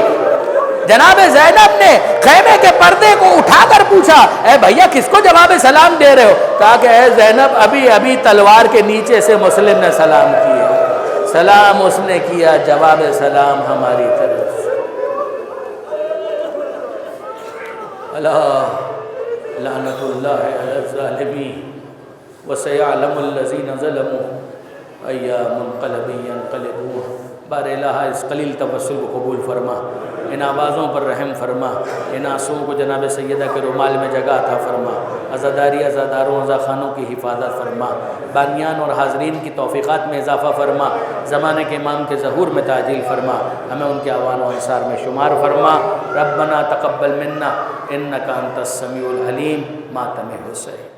جناب زینب نے خیمے کے پردے کو اٹھا کر پوچھا اے بھیا کس کو جواب سلام دے رہے ہو؟ کہا کہ اے زینب ابھی تلوار کے نیچے سے مسلم نے سلام کیا، سلام اس نے کیا، جواب سلام ہماری طرف سے۔ اللہ لعنت اللہ علی الظالمین وسیعلم الذین ظلموا ای منقلب ینقلبون۔ بار الہ اس قلیل توسل کو قبول فرما، ان آوازوں پر رحم فرما، ان آنسوؤں کو جناب سیدہ کے رومال میں جگہ عطا فرما، عزاداری عزاداروں عزاخانوں کی حفاظت فرما، بانیان اور حاضرین کی توفیقات میں اضافہ فرما، زمانے کے امام کے ظہور میں تعجیل فرما، ہمیں ان کے اعوان و انصار میں شمار فرما۔ ربنا تقبل منا انک انت السمیع العلیم، ماتم حسین۔